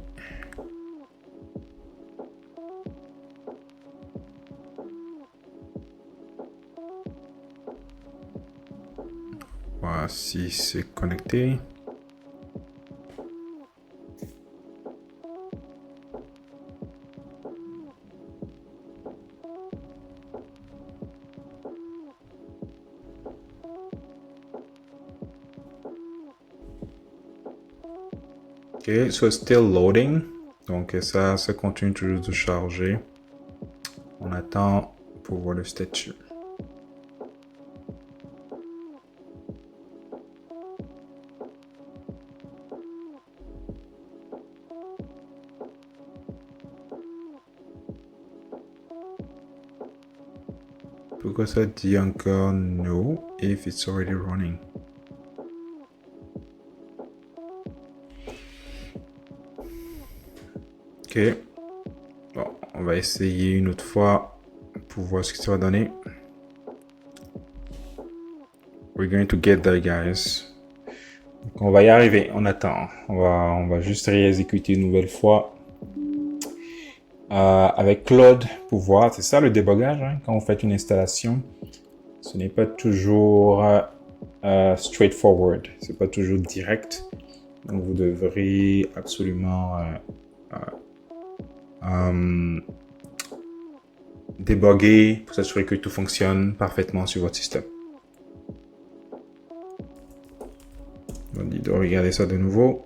Voilà, si c'est connecté. Ok, so still loading. Donc ça continue toujours de charger. On attend pour voir le statut. Pourquoi ça dit encore no if it's already running? Ok. Bon, on va essayer une autre fois pour voir ce que ça va donner. We're going to get there, guys. Donc, on va y arriver. On attend. On va juste réexécuter une nouvelle fois. Avec Claude pour voir. C'est ça le débogage, hein, quand vous faites une installation. Ce n'est pas toujours straightforward. C'est pas toujours direct. Donc vous devrez absolument débugger pour s'assurer que tout fonctionne parfaitement sur votre système. On dit de regarder ça de nouveau.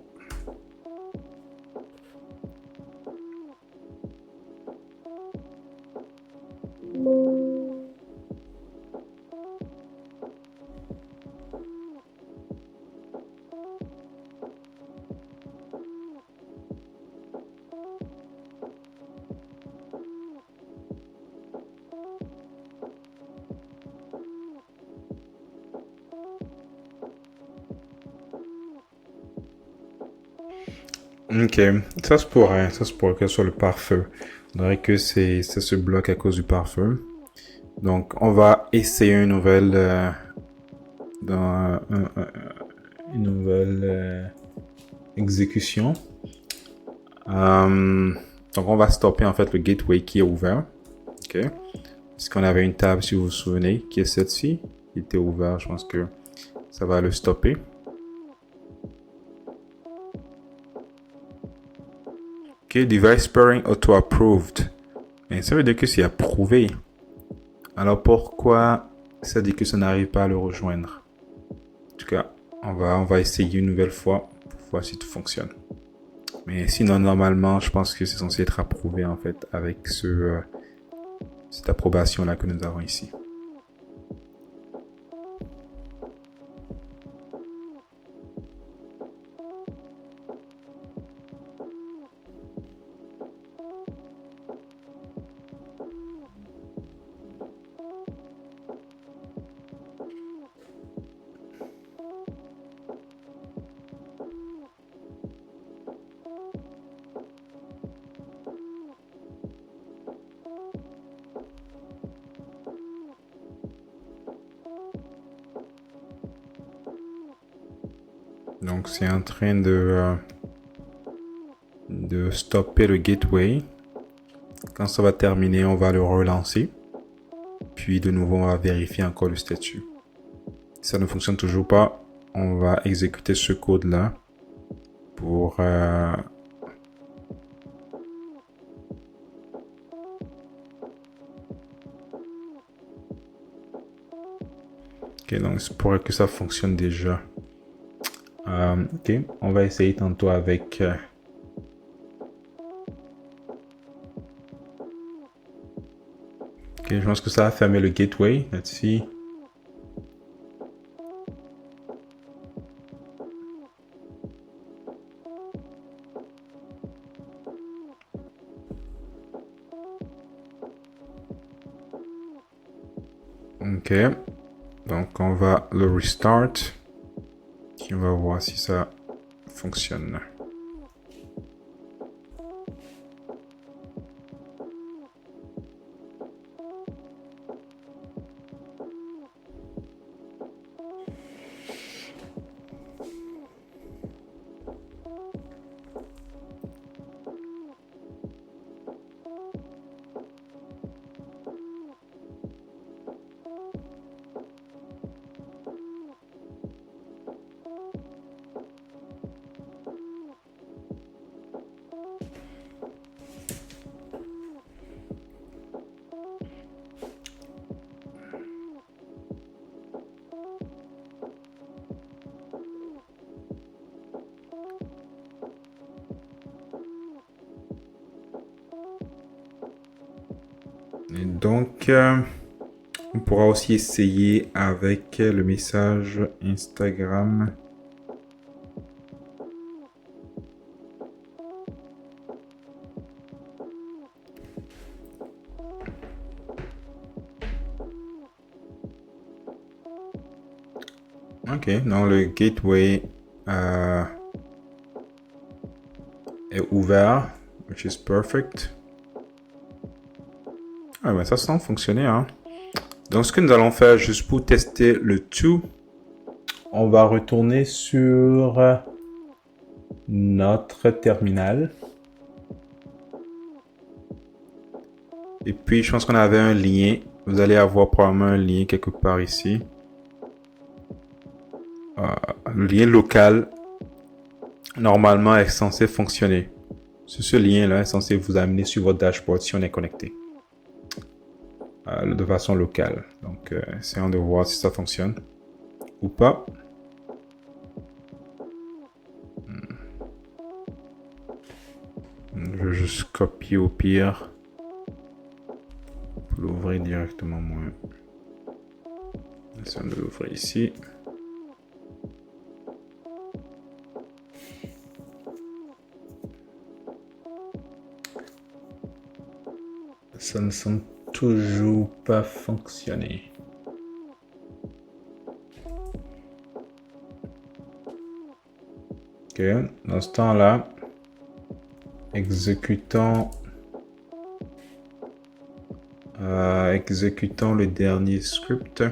Ok, ça se pourrait que ce soit le pare-feu. On dirait que ça se bloque à cause du pare-feu. Donc, on va essayer une nouvelle, exécution. Donc, on va stopper en fait le gateway qui est ouvert. Ok, parce qu'on avait une table, si vous vous souvenez, qui est celle-ci, qui était ouverte. Je pense que ça va le stopper. Ok, device pairing auto-approved. Et ça veut dire que c'est approuvé. Alors pourquoi ça dit que ça n'arrive pas à le rejoindre? En tout cas, on va essayer une nouvelle fois pour voir si tout fonctionne. Mais sinon, normalement, je pense que c'est censé être approuvé en fait avec cette approbation-là que nous avons ici. Donc c'est en train de stopper le gateway. Quand ça va terminer, on va le relancer. Puis de nouveau, on va vérifier encore le statut. Si ça ne fonctionne toujours pas, on va exécuter ce code-là pour... Ok, donc c'est pour que ça fonctionne déjà. Ok, on va essayer tantôt avec... Ok, je pense que ça a fermé le gateway. Let's see. Ok, donc on va le restart. Et on va voir si ça fonctionne. Et donc, on pourra aussi essayer avec le message Instagram. Ok, donc le gateway est ouvert, which is perfect. Ah ben ça semble fonctionner, hein. Donc ce que nous allons faire juste pour tester le tout, on va retourner sur notre terminal. Et puis je pense qu'on avait un lien. Vous allez avoir probablement un lien quelque part ici. Le lien local normalement est censé fonctionner. Ce lien là est censé vous amener sur votre dashboard si on est connecté. de façon locale. Donc, essayons de voir si ça fonctionne ou pas. Je vais juste copier au pire pour l'ouvrir directement moi. Essayons de l'ouvrir ici. Ça ne semble toujours pas fonctionner. Ok, dans ce temps-là, exécutons le dernier script.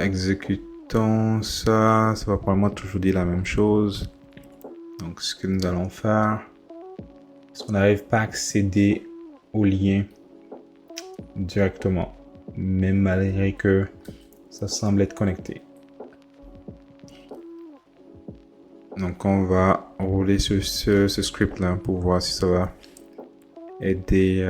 Exécutons ça, ça va probablement toujours dire la même chose. Donc ce que nous allons faire, c'est qu'on n'arrive pas à accéder au lien directement, même malgré que ça semble être connecté. Donc on va rouler ce script là pour voir si ça va aider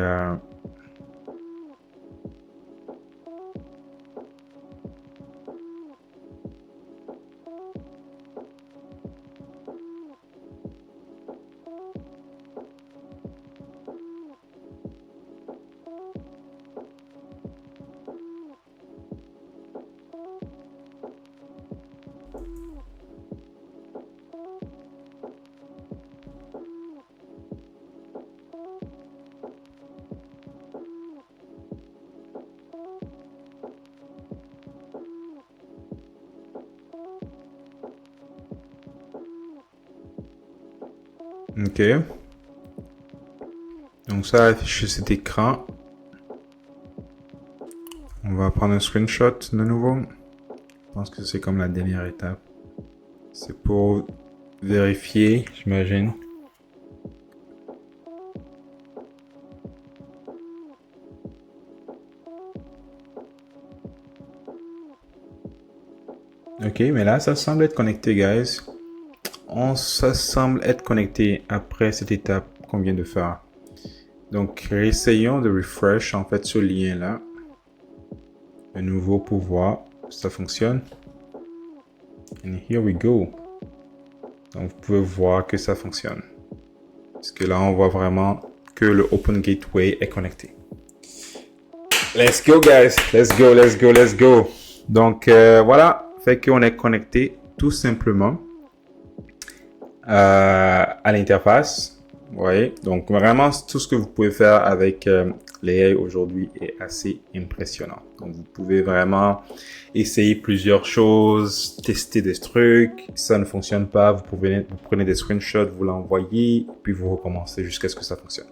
Ok. Donc ça affiche cet écran. On va prendre un screenshot de nouveau. Je pense que c'est comme la dernière étape. C'est pour vérifier, j'imagine. Ok, mais là, ça semble être connecté, guys. Ça semble être connecté après cette étape qu'on vient de faire. Donc, essayons de refresh en fait ce lien-là. De nouveau pour voir si ça fonctionne. And here we go. Donc, vous pouvez voir que ça fonctionne. Parce que là, on voit vraiment que le Open Gateway est connecté. Let's go, guys. Let's go, let's go, let's go. Donc, voilà. Fait qu'on est connecté tout simplement à l'interface. Vous voyez, donc vraiment tout ce que vous pouvez faire avec l'AI aujourd'hui est assez impressionnant. Donc vous pouvez vraiment essayer plusieurs choses, tester des trucs. Si ça ne fonctionne pas, vous prenez des screenshots, vous l'envoyez, puis vous recommencez jusqu'à ce que ça fonctionne.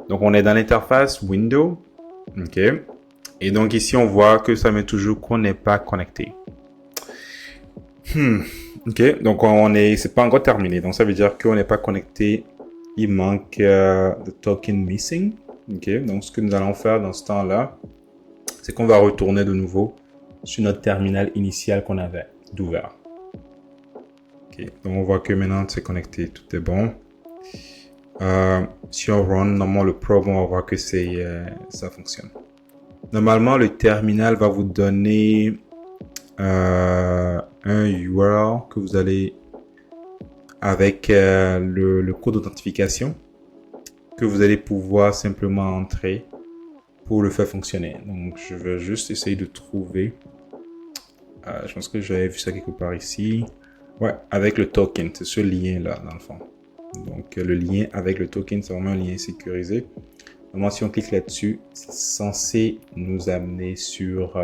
Donc on est dans l'interface Windows, ok. Et donc ici on voit que ça met toujours qu'on n'est pas connecté. Ok, donc c'est pas encore terminé. Donc ça veut dire qu'on n'est pas connecté. Il manque the token missing. Ok, donc ce que nous allons faire dans ce temps-là, c'est qu'on va retourner de nouveau sur notre terminal initial qu'on avait d'ouvert. Ok, donc on voit que maintenant c'est connecté, tout est bon. Si on run normalement le probe, on va voir que ça fonctionne. Normalement, le terminal va vous donner un URL que vous allez avec le code d'authentification que vous allez pouvoir simplement entrer pour le faire fonctionner. Donc, je vais juste essayer de trouver. Je pense que j'avais vu ça quelque part ici. Ouais, avec le token, c'est ce lien-là, dans le fond. Donc, le lien avec le token, c'est vraiment un lien sécurisé. Normalement, si on clique là-dessus, c'est censé nous amener sur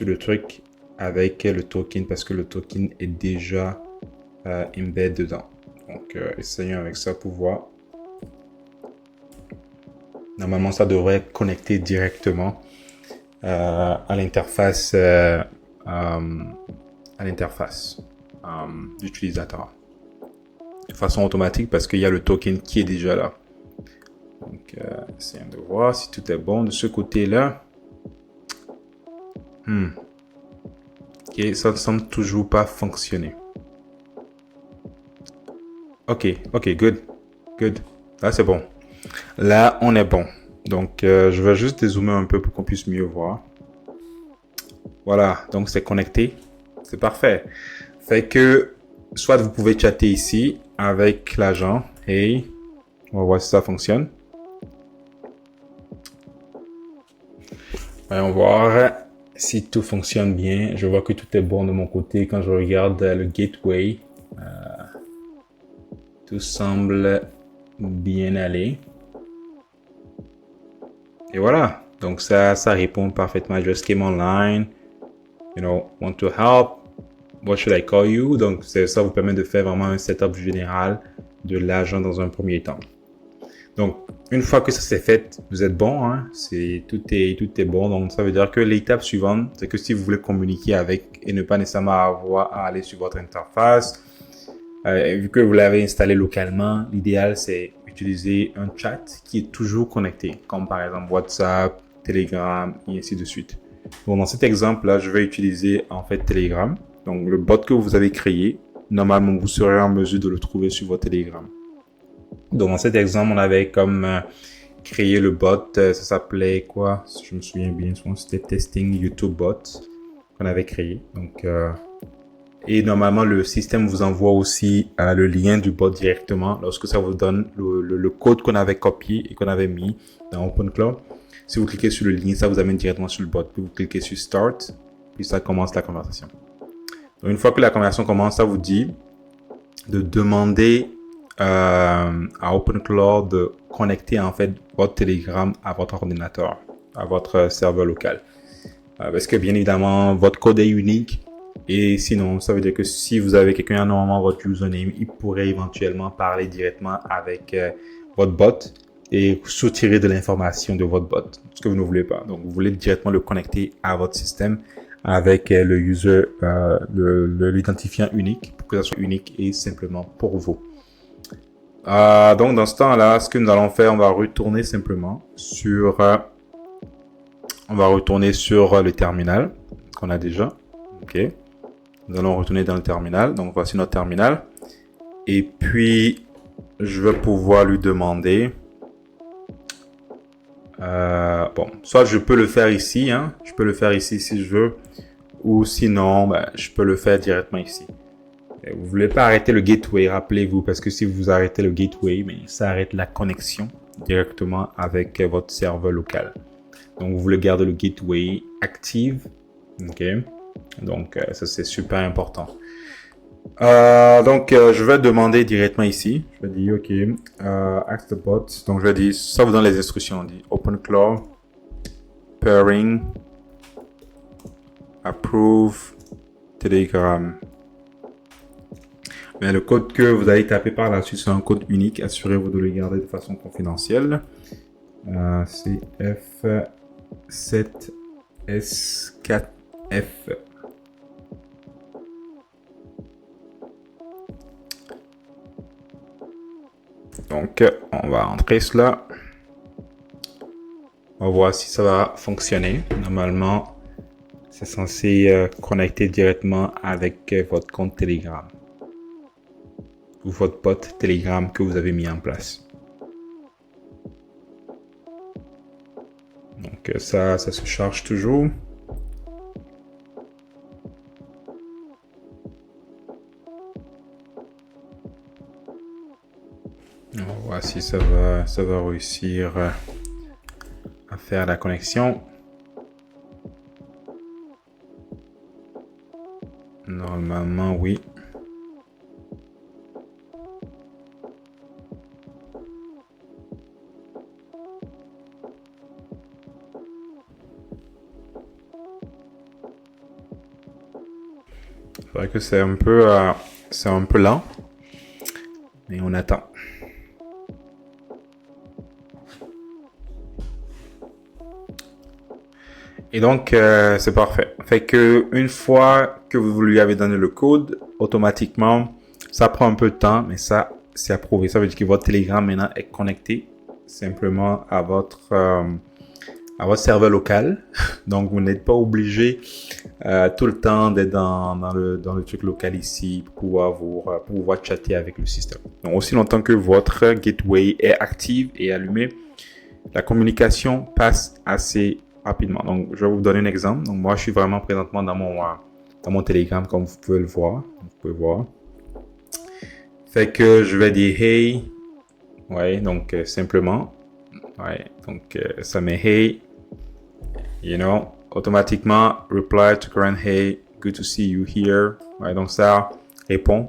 le truc avec le token parce que le token est déjà embed dedans. Donc, essayons avec ça pour voir. Normalement, ça devrait être connecté directement à l'interface d'utilisateur. De façon automatique parce qu'il y a le token qui est déjà là. Donc, essayons de voir si tout est bon de ce côté-là. Ok, ça ne semble toujours pas fonctionner. Ok, good. Là, c'est bon. Là, on est bon. Donc, je vais juste dézoomer un peu pour qu'on puisse mieux voir. Voilà, donc c'est connecté. C'est parfait. Fait que, soit vous pouvez chatter ici avec l'agent. Hey, on va voir si ça fonctionne. Voyons voir si tout fonctionne bien. Je vois que tout est bon de mon côté. Quand je regarde le gateway, tout semble bien aller. Et voilà. Donc ça répond parfaitement. Just came online. Want to help. What should I call you? Donc ça vous permet de faire vraiment un setup général de l'agent dans un premier temps. Donc une fois que ça s'est fait, vous êtes bon. Hein? Tout est bon. Donc ça veut dire que l'étape suivante, c'est que si vous voulez communiquer avec et ne pas nécessairement avoir à aller sur votre interface, vu que vous l'avez installé localement, l'idéal c'est utiliser un chat qui est toujours connecté, comme par exemple WhatsApp, Telegram et ainsi de suite. Bon, dans cet exemple-là, je vais utiliser en fait Telegram. Donc le bot que vous avez créé, normalement vous serez en mesure de le trouver sur votre Telegram. Donc dans cet exemple, on avait comme créé le bot, ça s'appelait quoi? Si je me souviens bien, c'était Testing YouTube Bot qu'on avait créé. Donc et normalement, le système vous envoie aussi le lien du bot directement lorsque ça vous donne le code qu'on avait copié et qu'on avait mis dans OpenClaw. Si vous cliquez sur le lien, ça vous amène directement sur le bot. Puis vous cliquez sur Start, puis ça commence la conversation. Donc, une fois que la conversation commence, ça vous dit de demander à OpenClaw de connecter en fait votre Telegram à votre ordinateur, à votre serveur local. Parce que bien évidemment, votre code est unique. Et sinon, ça veut dire que si vous avez quelqu'un, normalement votre username, il pourrait éventuellement parler directement avec votre bot et soutirer de l'information de votre bot, ce que vous ne voulez pas. Donc, vous voulez directement le connecter à votre système avec le user, l'identifiant unique, pour que ça soit unique et simplement pour vous. Donc, dans ce temps-là, ce que nous allons faire, on va retourner simplement sur, le terminal qu'on a déjà. OK. Nous allons retourner dans le terminal. Donc, voici notre terminal. Et puis, je vais pouvoir lui demander... soit je peux le faire ici. Hein. Je peux le faire ici si je veux. Ou sinon, je peux le faire directement ici. Vous ne voulez pas arrêter le gateway, rappelez-vous. Parce que si vous arrêtez le gateway, ça arrête la connexion directement avec votre serveur local. Donc, vous voulez garder le gateway active. OK. Donc, ça, c'est super important. Je vais demander directement ici. Je vais dire, OK, ask the bot. Donc, je vais dire, ça vous donne les instructions. On dit OpenClaw, pairing, approve, Telegram. Mais le code que vous allez taper par la suite, c'est un code unique. Assurez-vous de le garder de façon confidentielle. C'est F7S4F. Donc, on va entrer cela. On va voir si ça va fonctionner. Normalement, c'est censé connecter directement avec votre compte Telegram ou votre bot Telegram que vous avez mis en place. Donc, ça se charge toujours. On va voir si ça va réussir à faire la connexion. Normalement, oui. C'est vrai que c'est un peu lent, mais on attend. Et donc, c'est parfait. Fait que une fois que vous lui avez donné le code, automatiquement, ça prend un peu de temps, mais ça, c'est approuvé. Ça veut dire que votre Telegram maintenant est connecté simplement à votre à votre serveur local. Donc, vous n'êtes pas obligé tout le temps d'être dans le truc local ici pour pouvoir chatter avec le système. Donc, aussi longtemps que votre gateway est active et allumé, la communication passe assez rapidement. Donc, je vais vous donner un exemple. Donc, moi, je suis vraiment présentement dans mon Telegram, comme vous pouvez le voir. Fait que je vais dire hey. Ouais, donc simplement. Ouais, donc ça met hey. Automatiquement reply to current hey. Good to see you here. Ouais, donc ça répond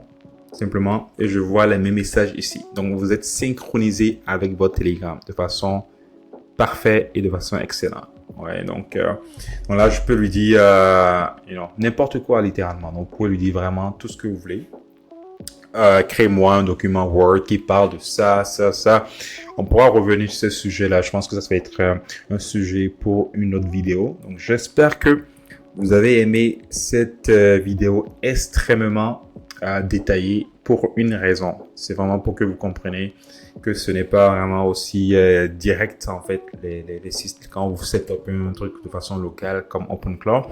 simplement et je vois les mêmes messages ici. Donc, vous êtes synchronisé avec votre Telegram de façon parfaite et de façon excellente. Ouais, donc là, je peux lui dire n'importe quoi littéralement. Donc, vous pouvez lui dire vraiment tout ce que vous voulez. Crée-moi un document Word qui parle de ça. On pourra revenir sur ce sujet-là. Je pense que ça va être un sujet pour une autre vidéo. Donc, j'espère que vous avez aimé cette vidéo extrêmement détaillée pour une raison. C'est vraiment pour que vous compreniez que ce n'est pas vraiment aussi direct en fait les systèmes quand vous setupez un truc de façon locale comme OpenClaw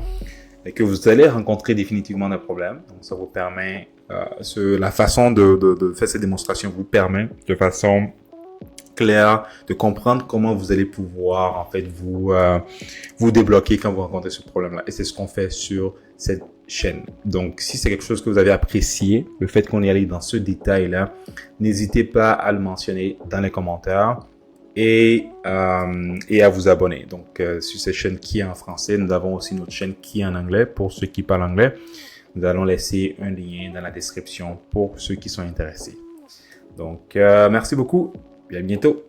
et que vous allez rencontrer définitivement des problèmes. Donc ça vous permet la façon de faire cette démonstration vous permet de façon claire de comprendre comment vous allez pouvoir en fait vous débloquer quand vous rencontrez ce problème-là. Et c'est ce qu'on fait sur cette chaîne. Donc, si c'est quelque chose que vous avez apprécié, le fait qu'on y aille dans ce détail-là, n'hésitez pas à le mentionner dans les commentaires et à vous abonner. Donc, sur cette chaîne qui est en français, nous avons aussi notre chaîne qui est en anglais pour ceux qui parlent anglais. Nous allons laisser un lien dans la description pour ceux qui sont intéressés. Donc, merci beaucoup et à bientôt.